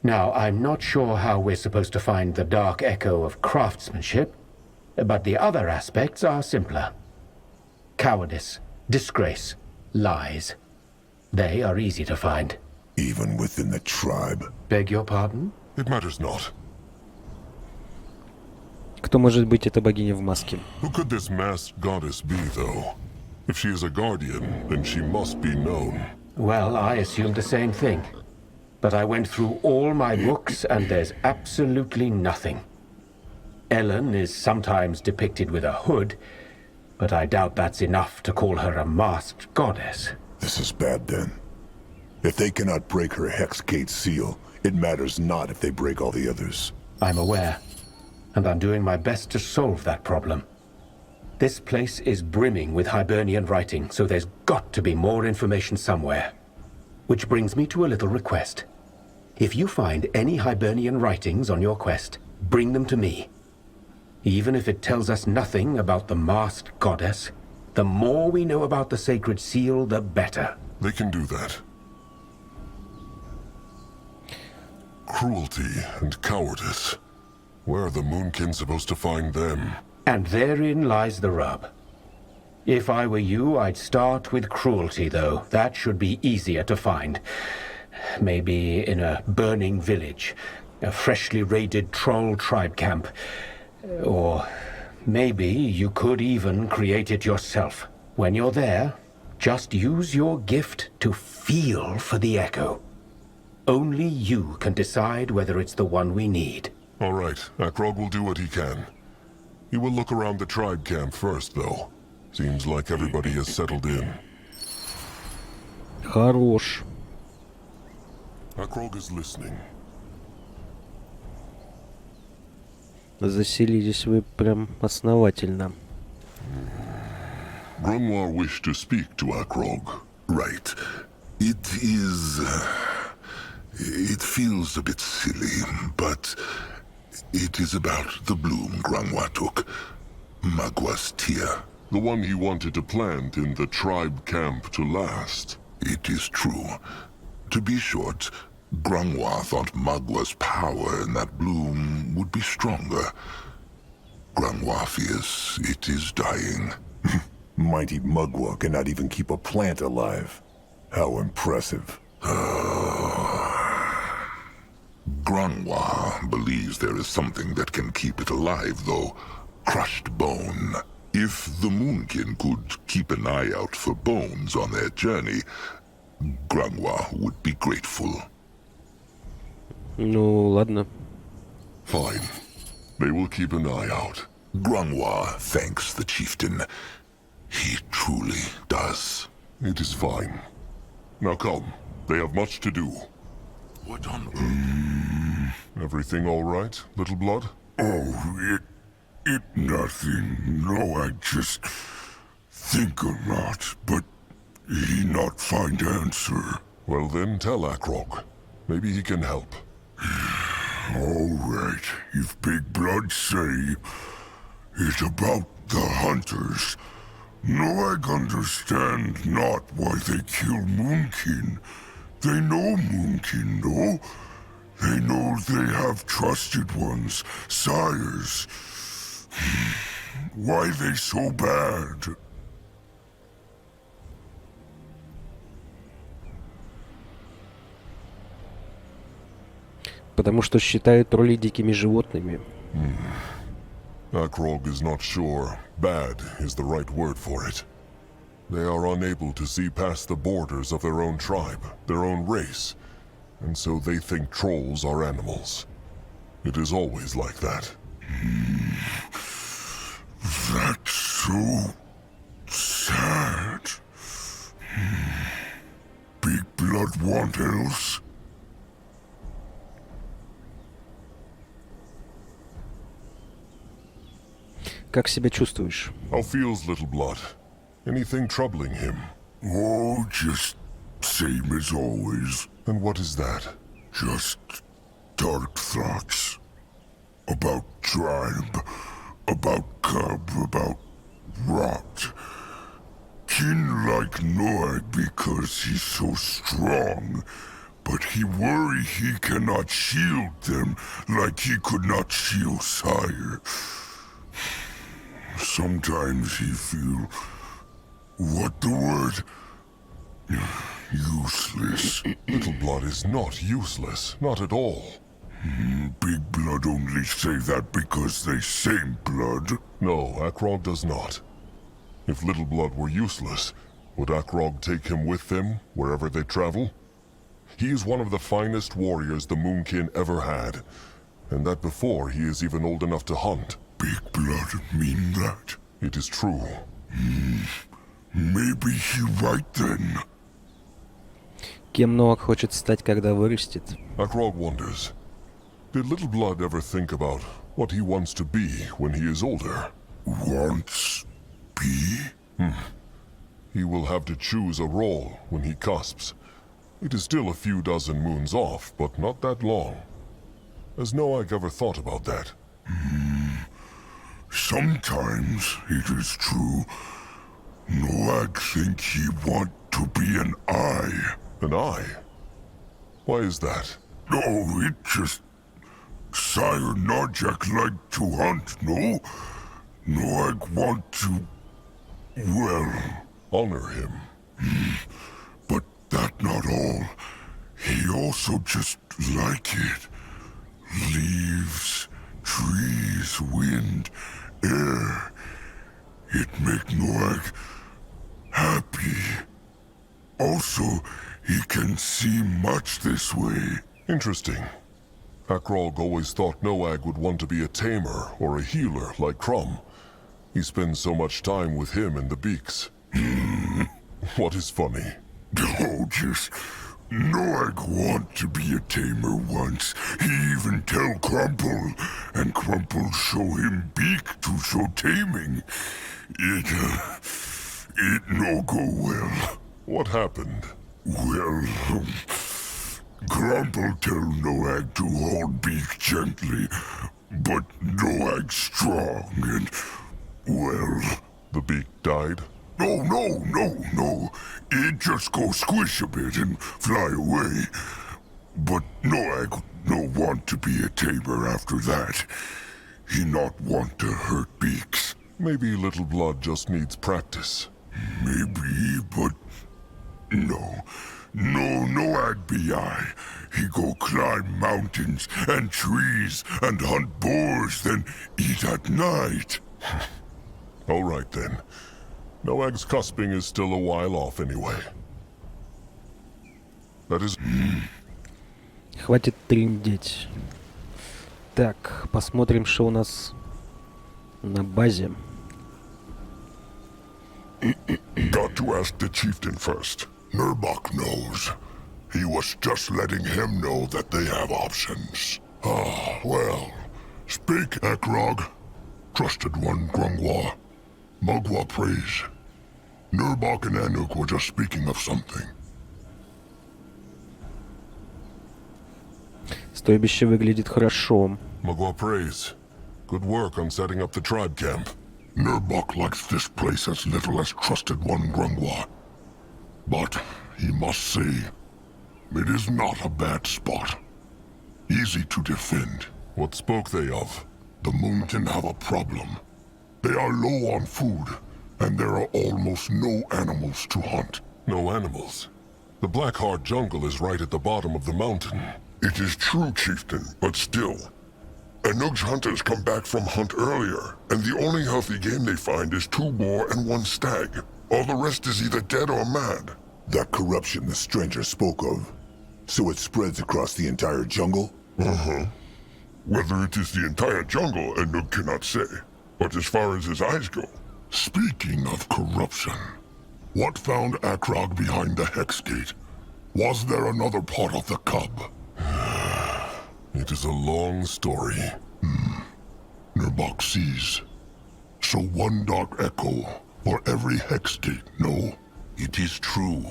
Now, I'm not sure how we're supposed to find the dark echo of craftsmanship, but the other aspects are simpler. Cowardice, disgrace, lies. They are easy to find. Even within the tribe. Beg your pardon? It matters not. Кто может быть эта богиня в маске? Who could this masked goddess be, though? If she is a guardian, then she must be known. Well, I assumed the same thing. But I went through all my books and there's absolutely nothing. Ellen is sometimes depicted with a hood, but I doubt that's enough to call her a masked goddess. This is bad then. If they cannot break her Hexgate seal, it matters not if they break all the others. I'm aware, and I'm doing my best to solve that problem. This place is brimming with Hibernian writing, so there's got to be more information somewhere. Which brings me to a little request. If you find any Hibernian writings on your quest, bring them to me. Even if it tells us nothing about the masked goddess, the more we know about the sacred seal, the better. They can do that. Cruelty and cowardice. Where are the Moonkin supposed to find them? And therein lies the rub. If I were you, I'd start with cruelty, though. That should be easier to find. Maybe in a burning village, a freshly raided troll tribe camp. Or maybe you could even create it yourself. When you're there, just use your gift to feel for the echo. Only you can decide whether it's the one we need. All right, Akrog will do what he can. He will look around the tribe camp first, though. Seems like everybody has settled in. Хорош. Akrog is listening. Заселились вы прям основательно. Grungwar wished to speak to Akrog. Right. It is It feels a bit silly, but it is about the bloom Grangwa took. Magwa's tear. The one he wanted to plant in the tribe camp to last. It is true. To be short, Grangwa thought Magwa's power in that bloom would be stronger. Grangwa fears it is dying. Mighty Magwa cannot even keep a plant alive. How impressive. Grangwa believes there is something that can keep it alive, though. Crushed bone. If the Moonkin could keep an eye out for bones on their journey, Grangwa would be grateful. Ну, ладно. Fine. They will keep an eye out. Grangwa thanks the chieftain. He truly does. It is fine. Now come. They have much to do. What on earth? Everything all right, Little Blood? Oh, it nothing. No, I just think a lot, but he not find answer. Well then, tell Akrog. Maybe he can help. All right, if Big Blood say it's about the hunters. No, I understand not why they kill Moonkin. They know Moonkin, no? They know they have trusted ones, sires. Why they so bad? Потому что считают троллей дикими животными. Akrog is not sure bad is the right word for it. They are unable to see past the borders of their own tribe, their own race, and so they think trolls are animals. It is always like that. That's so sad. Big Blood want else? Как себя чувствуешь? How feels Little Blood? Anything troubling him? Oh, just same as always. And what is that? Just dark thoughts. About tribe, about cub, about rot. Kin like Noag because he's so strong, but he worry he cannot shield them like he could not shield Sire. Sometimes he feel... what the word? Useless. Little Blood is not useless, not at all. Big Blood only say that because they same blood. No, Akrog does not. If Little Blood were useless, would Akrog take him with them wherever they travel? He is one of the finest warriors the Moonkin ever had, and that before he is even old enough to hunt. Big Blood mean that? It is true. Maybe he right then. Кем Ноак хочет стать, когда вырастет? Akrog wonders, did Little Blood ever think about what he wants to be when he is older? Wants be? He will have to choose a role when he cusps. It is still a few dozen moons off, but not that long. Has Noag ever thought about that? Sometimes, it is true, Noag think he want to be an eye. An eye? Why is that? No, it just... Sire Narjak like to hunt, no? Noag want to... well... honor him. But that not all. He also just like it. Leaves, trees, wind, air. It make Noag happy. Also, he can see much this way. Interesting. Akrog always thought Noag would want to be a tamer or a healer like Hrum. He spends so much time with him and the beaks. What is funny? Oh, just... Noag want to be a tamer once. He even tell Crumple, and Crumple show him beak to show taming. It no go well. What happened? Well, Grumple tell Noag to hold beak gently, but Noag's strong and, well... The beak died? No. It just go squish a bit and fly away. But Noag no want to be a tamer after that. He not want to hurt beaks. Maybe Little Blood just needs practice. Maybe, but... No, Noag B.I. He go climb mountains and trees and hunt boars, then eat at night. All right then. Noag's cusping is still a while off anyway. That is... Хватит трындеть. Так, посмотрим, что у нас на базе. Got to ask the chieftain first. Nurbok knows. He was just letting him know that they have options. Well. Speak, Akrog. Trusted one, Grungwa. Mugwa praise. Nurbok and Anuk were just speaking of something. Стойбище выглядит хорошо. Mugwa praise. Good work on setting up the tribe camp. Nurbok likes this place as little as Trusted One Grungwa. But, he must say, it is not a bad spot. Easy to defend. What spoke they of? The Moonkin have a problem. They are low on food, and there are almost no animals to hunt. No animals? The Blackheart jungle is right at the bottom of the mountain. It is true, chieftain, but still. Anug's hunters come back from hunt earlier, and the only healthy game they find is 2 boar and 1 stag. All the rest is either dead or mad. That corruption the stranger spoke of. So it spreads across the entire jungle? Uh-huh. Whether it is the entire jungle, Anug cannot say. But as far as his eyes go... Speaking of corruption, what found Akrog behind the Hex Gate? Was there another part of the cub? It is a long story. Nurbok sees. So 1 dark echo for every Hex Gate, no? It is true.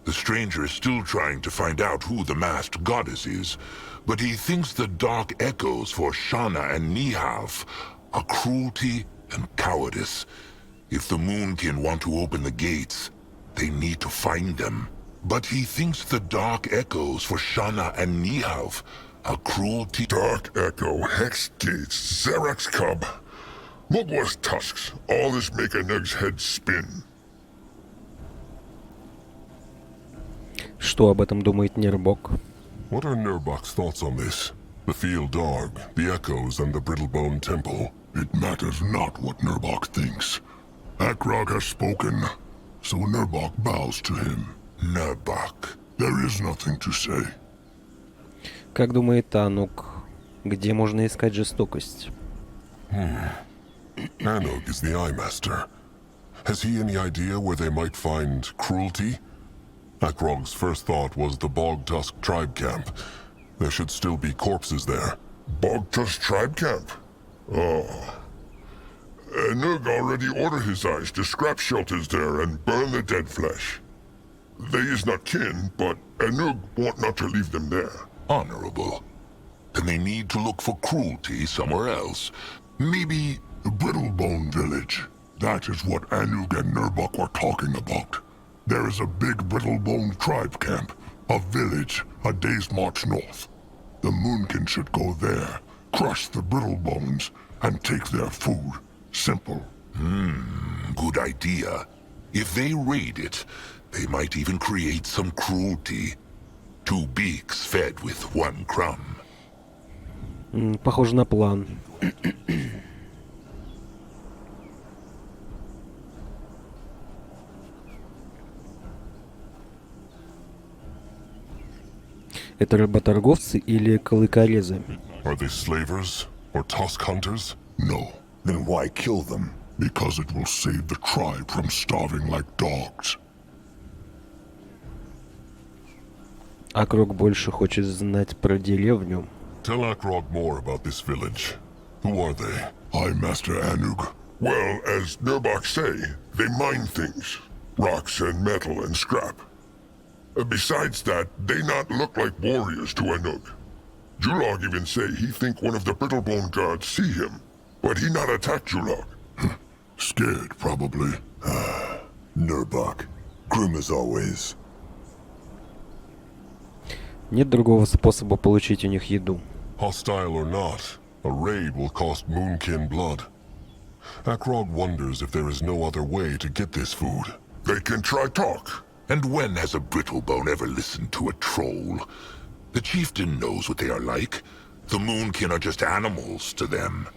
The stranger is still trying to find out who the masked goddess is, but he thinks the dark echoes for Shana and Nihav are cruelty and cowardice. If the Moonkin want to open the gates, they need to find them. But he thinks the dark echoes for Shana and Nihav are cruelty... Dark Echo, Hex Gates, Xerax Cub, Mugwa's tusks, all this make Anug's head spin. Что об этом думает Нербок? What are Nurbok's thoughts on this? The Field Dog, the Echoes, and the Brittlebone Temple. It matters not what Nurbok thinks. Akrog has spoken, so Nurbok bows to him. Nurbok. There is nothing to say. Как думает Анук, где можно искать жестокость? Anug is the Eye Master. Has he any idea where they might find cruelty? Akrog's first thought was the Bog Tusk tribe camp. There should still be corpses there. Bog Tusk tribe camp? Oh. Anug already ordered his eyes to scrap shelters there and burn the dead flesh. They is not kin, but Anug want not to leave them there. Honorable. Then they need to look for cruelty somewhere else. Maybe... The Brittlebone village. That is what Anug and Nurbok were talking about. There is a big Brittlebone tribe camp. A village, a day's march north. The Moonkin should go there, crush the Brittlebones, and take their food. Simple. Good idea. If they raid it, they might even create some cruelty. 2 beaks fed with 1 crumb. Похоже на план. Это работорговцы или клыкорезы? Are they slavers or tusk hunters? No. Then why kill them? Because it will save the tribe from starving like dogs. Акрог больше хочет знать про деревню. Tell Akrog more about this village. Who are they? I, Master Anug. Well, as Nurbok say, they mine things. Rocks and metal and scrap. Besides that, they not look like warriors to a nook. Julog even say he think one of the Brittlebone gods see him, but he not attack Julog. Scared, probably. Nurbok. Grim as always. Нет другого способа получить у них еду. Hostile or not, a raid will cost Moonkin blood. Akrog wonders if there is no other way to get this food. They can try talk. And when has a Brittlebone ever listened to a troll? The chieftain knows what they are like. The Moonkin are just animals to them.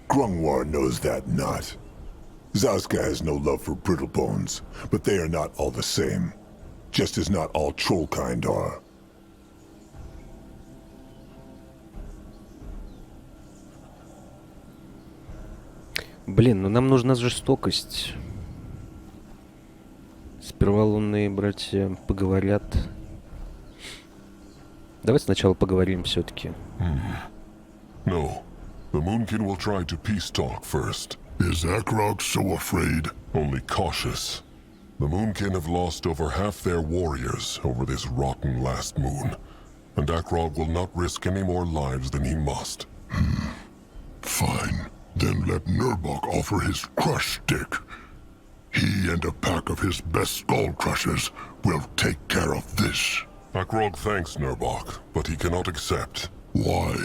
Grungwar knows that not. Zaska has no love for Brittlebones, but they are not all the same. Just as not all troll kind are. Блин, ну нам нужна жестокость. Сперва лунные братья поговорят. Давай сначала поговорим все-таки. No. The Moonkin will try to peace talk first. Is Akrog so afraid? Only cautious. The Moonkin have lost over half their warriors over this rotten last moon. And Akrog will not risk any more lives than he must. Fine. Then let Nurbok offer his crush stick. He and a pack of his best skull crushers will take care of this. Akrog thanks Nurbok, but he cannot accept. Why?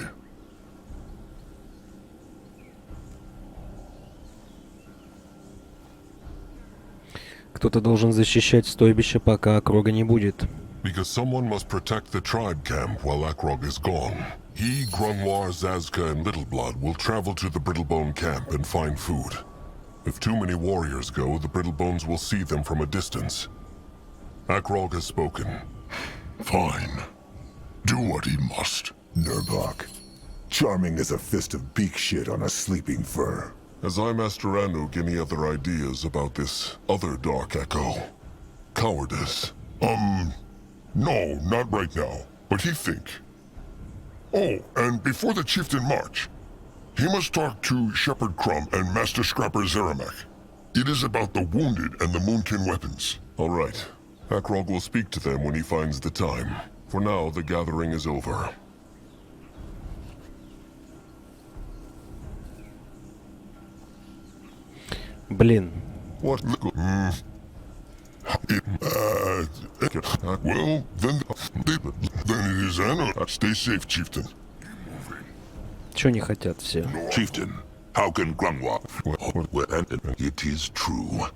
Кто-то должен защищать стойбище, пока Акрога не будет. Because someone must protect the tribe camp while Akrog is gone. He, Grunwar, Zazka, and Littleblood will travel to the Brittlebone camp and find food. If too many warriors go, the Brittlebones will see them from a distance. Akrog has spoken. Fine. Do what he must. Nurbok. Charming as a fist of beak shit on a sleeping fur. Has I, Master Anuk, any other ideas about this other Dark Echo? Cowardice. No, not right now. But he think. Oh, and before the chieftain march, he must talk to Shepherd Crumb and Master Scrapper Zeramek. It is about the wounded and the Moonkin weapons. All right. Akrog will speak to them when he finds the time. For now, the gathering is over. Блин. What? Well, then it is Anna. Stay safe, chieftain. Чё не хотят все? Chieftain, how can Grungwa... It is true.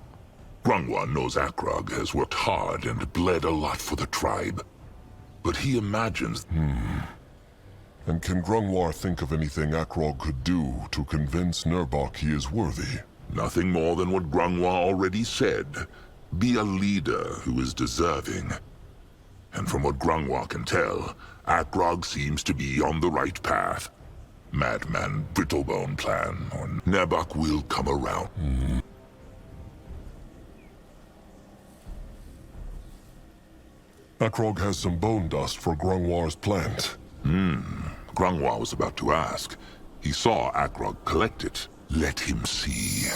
Grungwa knows Akrog has worked hard and bled a lot for the tribe. But he imagines... And can Grungwar think of anything Akrog could do to convince Nurbok he is worthy? Nothing more than what Grungwa already said. Be a leader who is deserving. And from what Grungwa can tell, Akrog seems to be on the right path. Madman Brittlebone plan, or Nurbok will come around. Akrog has some bone dust for Grungwar's plant. Grungwa was about to ask. He saw Akrog collect it. Let him see.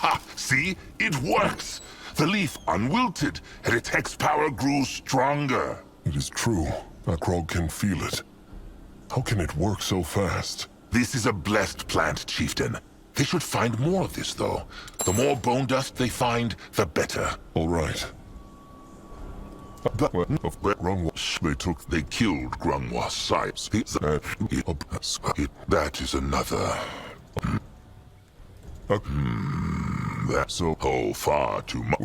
Ha! See? It works! The leaf unwilted, and its hex power grew stronger. It is true. Akrog can feel it. How can it work so fast? This is a blessed plant, chieftain. They should find more of this, though. The more bone dust they find, the better. All right. They killed Grungwa's sires. That is another. That's so far too much.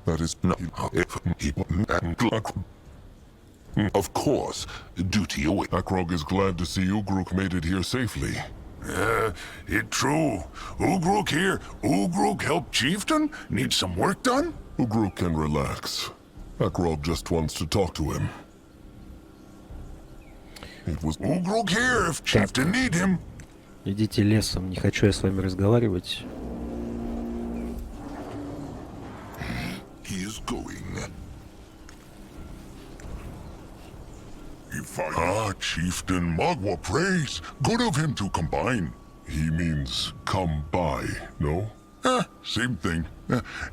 That is Of course, duty awaits. Akrog is glad to see Ugruk made it here safely. It true. Ugruk here. Ugruk help chieftain? Need some work done? Ugruk can relax. Akrog just wants to talk to him. It was Ugruk here if chieftain need him. Идите лесом, не хочу я с вами разговаривать. He is going. Chieftain Magwa prays. Good of him to combine. He means come by, no? Same thing.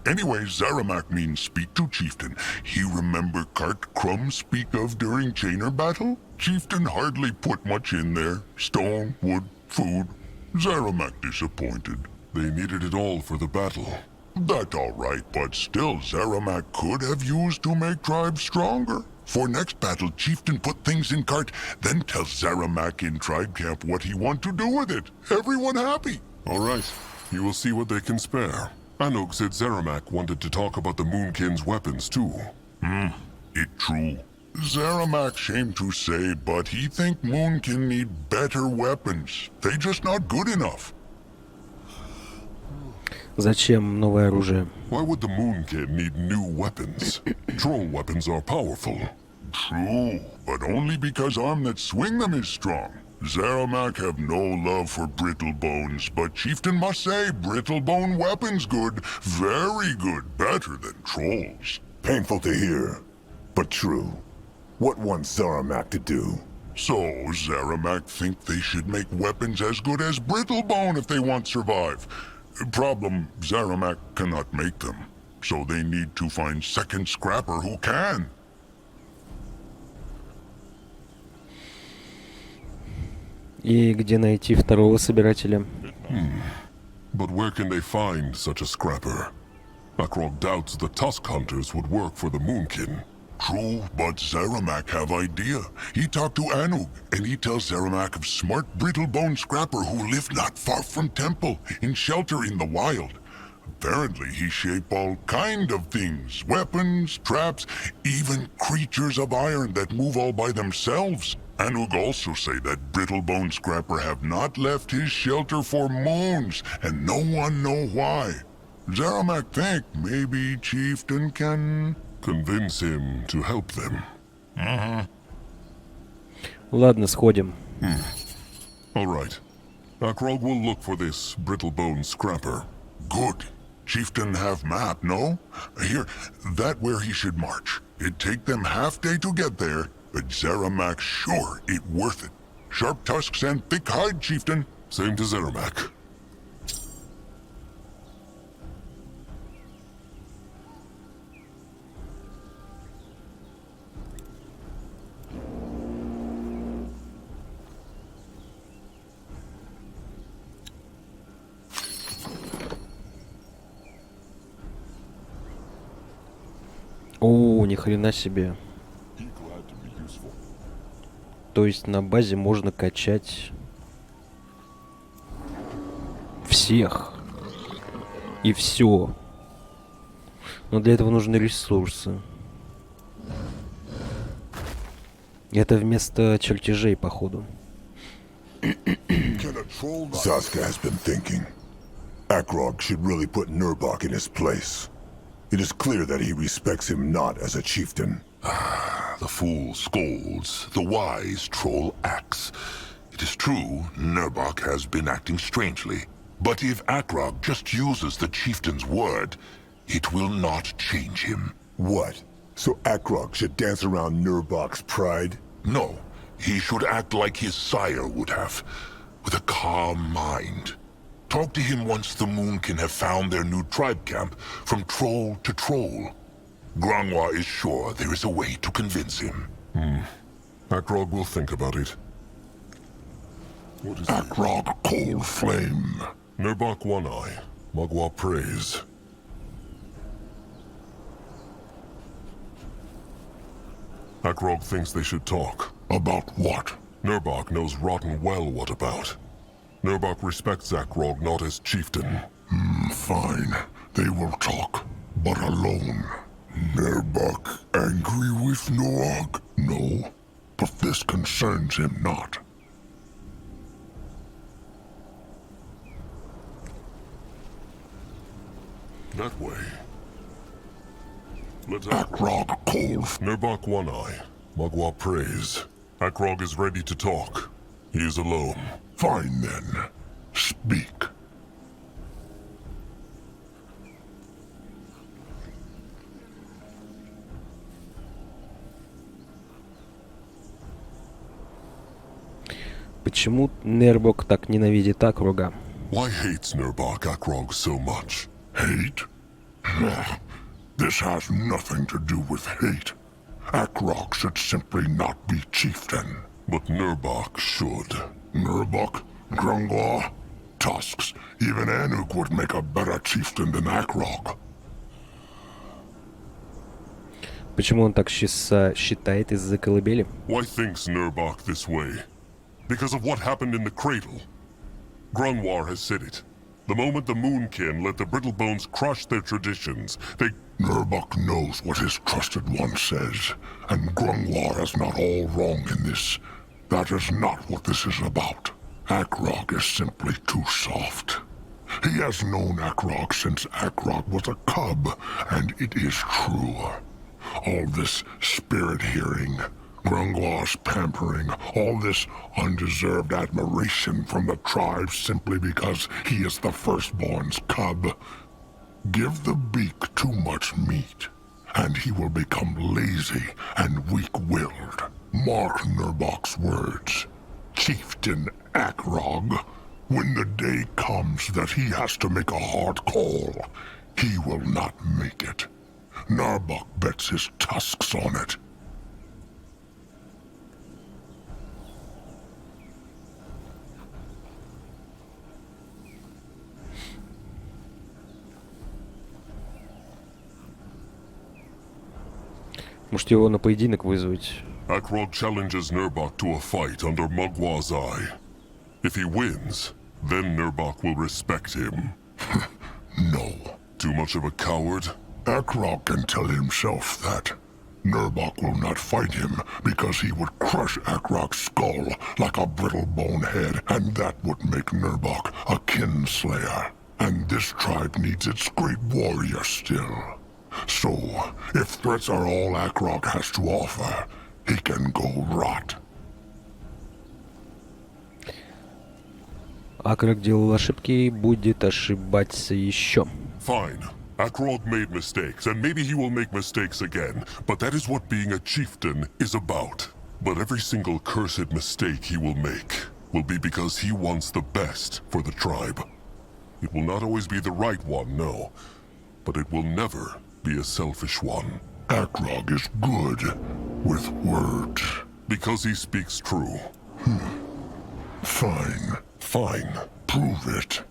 Anyway, Zaramak means speak to chieftain. He remember cart crumbs speak of during chainer battle? Chieftain hardly put much in there. Stone, wood, food. Zaramak disappointed. They needed it all for the battle. That all right, but still Zaramak could have used to make tribes stronger. For next battle, chieftain put things in cart, then tell Zaramak in tribe camp what he want to do with it. Everyone happy. All right. You will see what they can spare. Anug said Zaramak wanted to talk about the Moonkin's weapons too. It true. Zaramak shame to say, but he think Moonkin need better weapons. They just not good enough. Зачем новое оружие? Why would the Moonkin need new weapons? Troll weapons are powerful. True, but only because arm that swing them is strong. Zaramak have no love for brittle bones, but chieftain must say brittle bone weapons good, very good, better than trolls. Painful to hear, but true. What wants Zaramak to do? So, Zaramak think they should make weapons as good as brittle bone if they want survive. Problem, Zaramak cannot make them, so they need to find second scrapper who can. И где найти второго собирателя? But where can they find such a scrapper? Akrog doubts the Tusk Hunters would work for the Moonkin. True, but Zaramak have idea. He talked to Anug, and he tells Zaramak of smart brittle bone scrapper who live not far from temple, in shelter in the wild. Apparently he shape all kind of things, weapons, traps, even creatures of iron that move all by themselves. Anug also say that brittle bone scrapper have not left his shelter for moons, and no one know why. Zaramak think maybe chieftain can... Convince him to help them. Ладно, сходим. All right. Akrog will look for this brittle bone scrapper. Good. Chieftain have map, no? Here, that where he should march. It take them half day to get there, but Zaramak sure it worth it. Sharp tusks and thick hide, chieftain. Same to Zaramak. О, ни хрена себе. То есть на базе можно качать всех и все. Но для этого нужны ресурсы. Это вместо чертежей, походу. Saska has been thinking. Akrog should really put Nurbok in his place. It is clear that he respects him not as a chieftain. The fool scolds, the wise troll acts. It is true, Nurbok has been acting strangely. But if Akrog just uses the chieftain's word, it will not change him. What? So Akrog should dance around Nurbok's pride? No, he should act like his sire would have, with a calm mind. Talk to him once the Moonkin have found their new tribe camp, from troll to troll. Grangwa is sure there is a way to convince him. Akrog will think about it. What is Akrog cold flame. Nurbok One Eye. Magua praise. Akrog thinks they should talk. About what? Nurbok knows rotten well what about. Nurbok respects Akrog not as chieftain. Fine. They will talk, but alone. Nurbok angry with Noog? No, but this concerns him not. That way. Let Akrog cold. Nurbok One Eye. Magua praise. Akrog is ready to talk. He is alone. Fine then. Speak. Почему Нербок так ненавидит Акруга? Why hates Nurbok Akrog so much? Hate? This has nothing to do with hate. Akrog should simply not be chieftain. But Nurbok should. Nurbok? Grunglaw? Tusks? Even Anuk would make a better chieftain than Akrog. Почему он так считает из-за колыбели? Why thinks Nurbok this way? Because of what happened in the cradle. Grungwar has said it. The moment the Moonkin let the Brittlebones crush their traditions, they... Nurbok knows what his trusted one says, and Grungwar is not all wrong in this. That is not what this is about. Akrog is simply too soft. He has known Akrog since Akrog was a cub, and it is true. All this spirit hearing, Grungwar's pampering, all this undeserved admiration from the tribe simply because he is the firstborn's cub. Give the beak too much meat, and he will become lazy and weak-willed. Mark Nurbok's words. Chieftain Akrog, when the day comes that he has to make a hard call, he will not make it. Nurbok bets his tusks on it. Может, его на поединок вызвать? Akrog challenges Nurbok to a fight under Mugwa's eye. If he wins, then Nurbok will respect him. No. Too much of a coward? Akrog can tell himself that. Nurbok will not fight him because he would crush Akrog's skull like a brittle bone head, and that would make Nurbok a kinslayer. And this tribe needs its great warrior still. So, if threats are all Akrog has to offer, he can go rot. Akrog делал ошибки и будет ошибаться еще. Fine. Akrog made mistakes, and maybe he will make mistakes again, but that is what being a chieftain is about. But every single cursed mistake he will make will be because he wants the best for the tribe. It will not always be the right one, no, but it will never be a selfish one. Akrog is good with words. Because he speaks true. Fine. Fine. Prove it.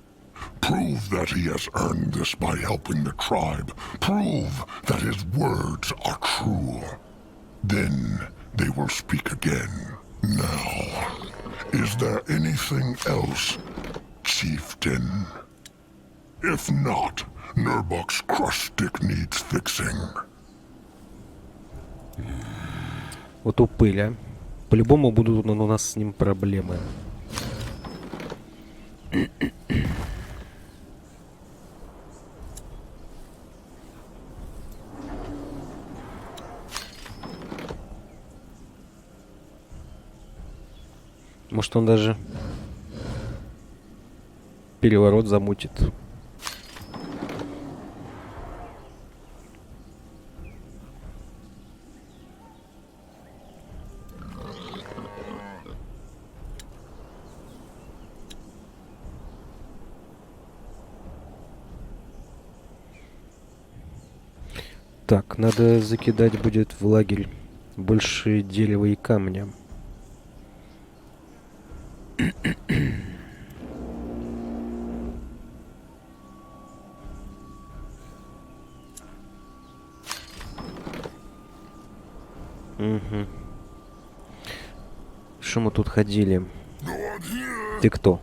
Prove that he has earned this by helping the tribe. Prove that his words are true. Then they will speak again. Now, is there anything else, Chieftain? If not, Nurbok's crush stick needs fixing. Вот упыль, а. По-любому будут у нас с ним проблемы. Может, он даже переворот замутит. Так, надо закидать будет в лагерь больше дерева и камня. Угу. Что мы тут ходили? Ты кто?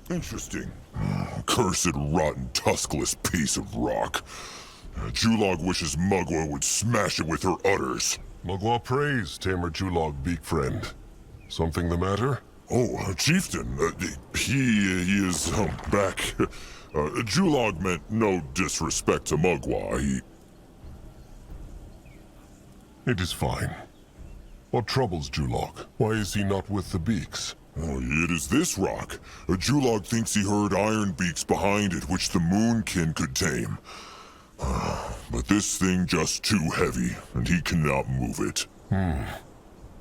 Interesting. Cursed, rotten, tuskless piece of rock. Julog wishes Mugwa would smash it with her udders. Mugwa prays Tamer Julog, beak friend. Something the matter? Oh, Chieftain, he is back. Julog meant no disrespect to Mugwa. It is fine. What troubles Julog? Why is he not with the beaks? Oh, it is this rock. Julog thinks he heard iron beaks behind it, which the Moonkin could tame. But this thing just too heavy, and he cannot move it.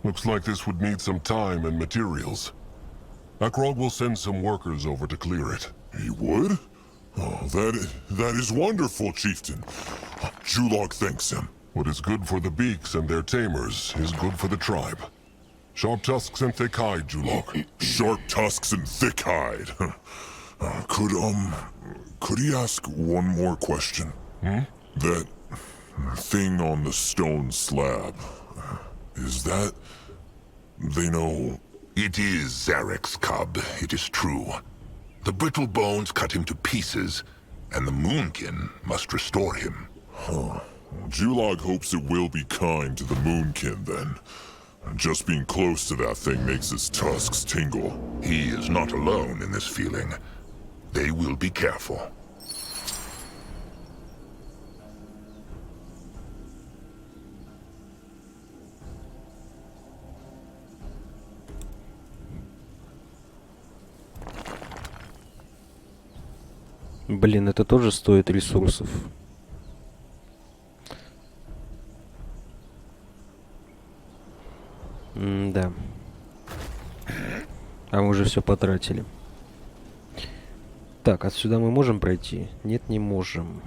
Looks like this would need some time and materials. Akrog will send some workers over to clear it. He would? Oh, that is wonderful, Chieftain. Julog thanks him. What is good for the beaks and their tamers is good for the tribe. Sharp tusks and thick hide, Julog. Sharp tusks and thick hide. Could he ask one more question? That thing on the stone slab, is that... they know... It is Zarek's cub, it is true. The brittle bones cut him to pieces, and the Moonkin must restore him. Julog hopes it will be kind to the Moonkin, then. Just being close to that thing makes his tusks tingle. He is not alone in this feeling. They will be careful. Блин, это тоже стоит ресурсов. Да. А мы уже все потратили. Так, отсюда мы можем пройти? Нет, не можем.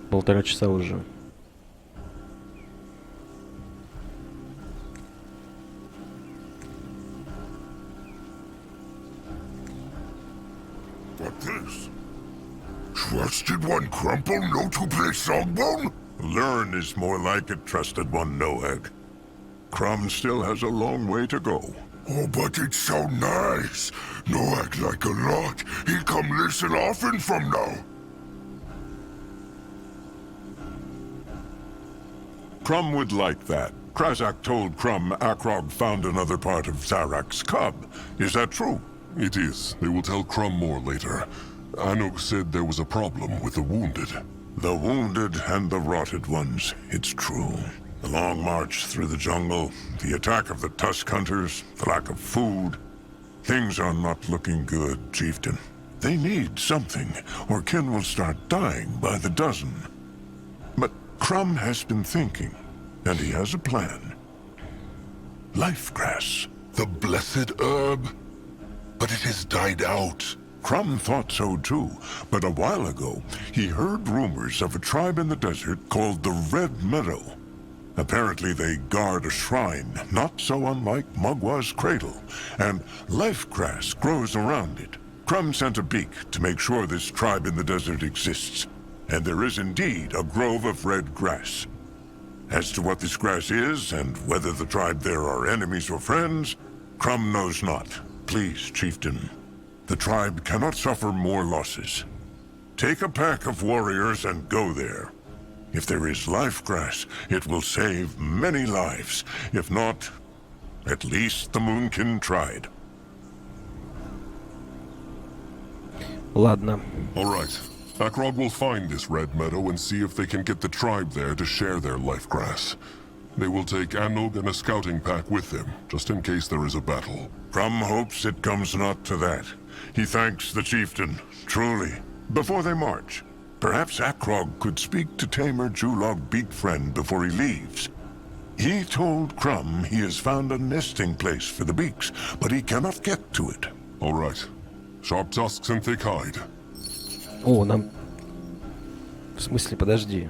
Полтора часа уже. What this? Trusted one crumple, no to play songbone? Learn is more like it, trusted one Noeg. Crumb still has a long way to go. Oh, but it's so nice. Noeg like a lot. He come listen often from now. Crumb would like that. Krazak told Crumb Akrog found another part of Zarak's cub. Is that true? It is. They will tell Crumb more later. Anuk said there was a problem with the wounded. The wounded and the rotted ones, it's true. The long march through the jungle, the attack of the Tusk Hunters, the lack of food. Things are not looking good, Chieftain. They need something, or kin will start dying by the dozen. But Crumb has been thinking, and he has a plan. Life grass. The blessed herb? But it has died out. Crumb thought so too, but a while ago, he heard rumors of a tribe in the desert called the Red Meadow. Apparently they guard a shrine, not so unlike Mugwa's cradle, and life grass grows around it. Crumb sent a beak to make sure this tribe in the desert exists, and there is indeed a grove of red grass. As to what this grass is, and whether the tribe there are enemies or friends, Crumb knows not. Please, Chieftain. The tribe cannot suffer more losses. Take a pack of warriors and go there. If there is life grass, it will save many lives. If not, at least the Moonkin tried. Ладно. All right. Akrog will find this red meadow and see if they can get the tribe there to share their life grass. They will take Anug and a scouting pack with them, just in case there is a battle. Crumb hopes it comes not to that. He thanks the chieftain, truly. Before they march, perhaps Akrog could speak to Tamer Julog Beak Friend before he leaves. He told Crumb he has found a nesting place for the beaks, but he cannot get to it. All right. Sharp tusks and thick hide. О, нам... В смысле, подожди.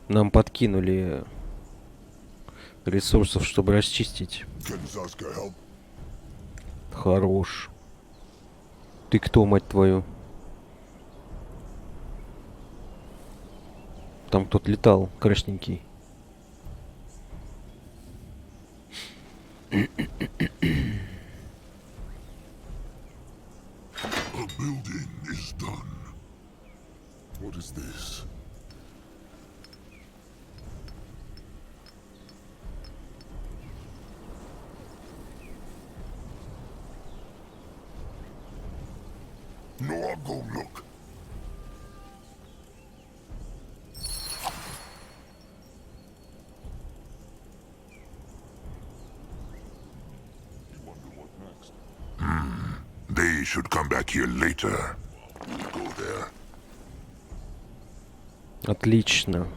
Нам подкинули ресурсов, чтобы расчистить. Хорош. Ты кто, мать твою? Там кто-то летал, красненький. A building is done. What is this? No, I'll go look. They should come back here later. We'll go there. Отлично.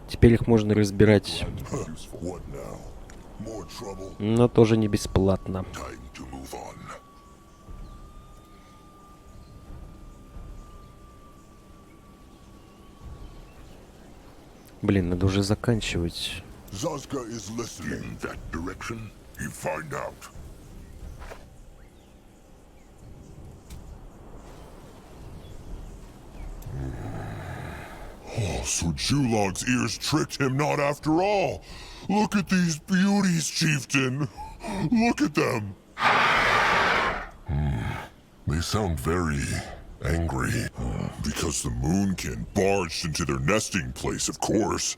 Теперь их можно разбирать, но тоже не бесплатно. Блин, надо уже заканчивать. Zazka is listening. In that direction, you find out. Oh, so Julog's ears tricked him not after all. Look at these beauties, chieftain. Look at them. They sound very angry. Because the Moonkin barged into their nesting place, of course.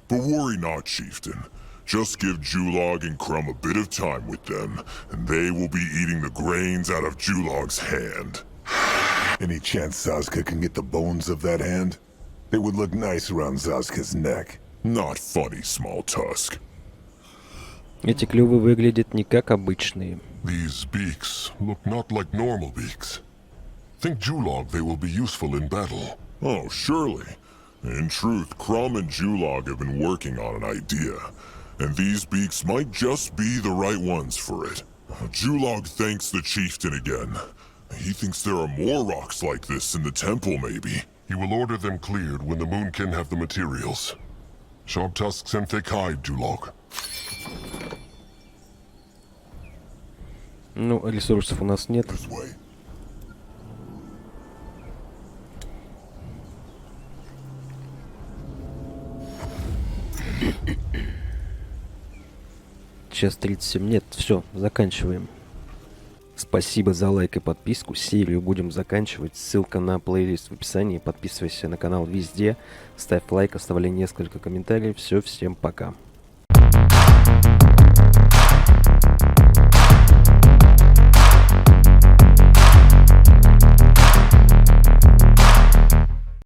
But worry not, chieftain. Just give Julog and Crumb a bit of time with them, and they will be eating the grains out of Julog's hand. Any chance Zazka can get the bones of that hand? They would look nice around Zazka's neck. Not funny, Small Tusk. Эти клювы выглядят не как обычные. These beaks look not like normal beaks. Think Julog they will be useful in battle. Oh, surely. In truth, Crumb and Julog have been working on an idea, and these beaks might just be the right ones for it. Julog thanks the chieftain again. He thinks there are more rocks like this in the temple, maybe. He will order them cleared when the Moonkin have the materials. Sharp tusks and thick hide, Julog. Ну, ресурсов у нас нет. Час 37. Нет, все, заканчиваем. Спасибо за лайк и подписку. Серию будем заканчивать. Ссылка на плейлист в описании. Подписывайся на канал везде. Ставь лайк, оставляй несколько комментариев. Все, всем пока.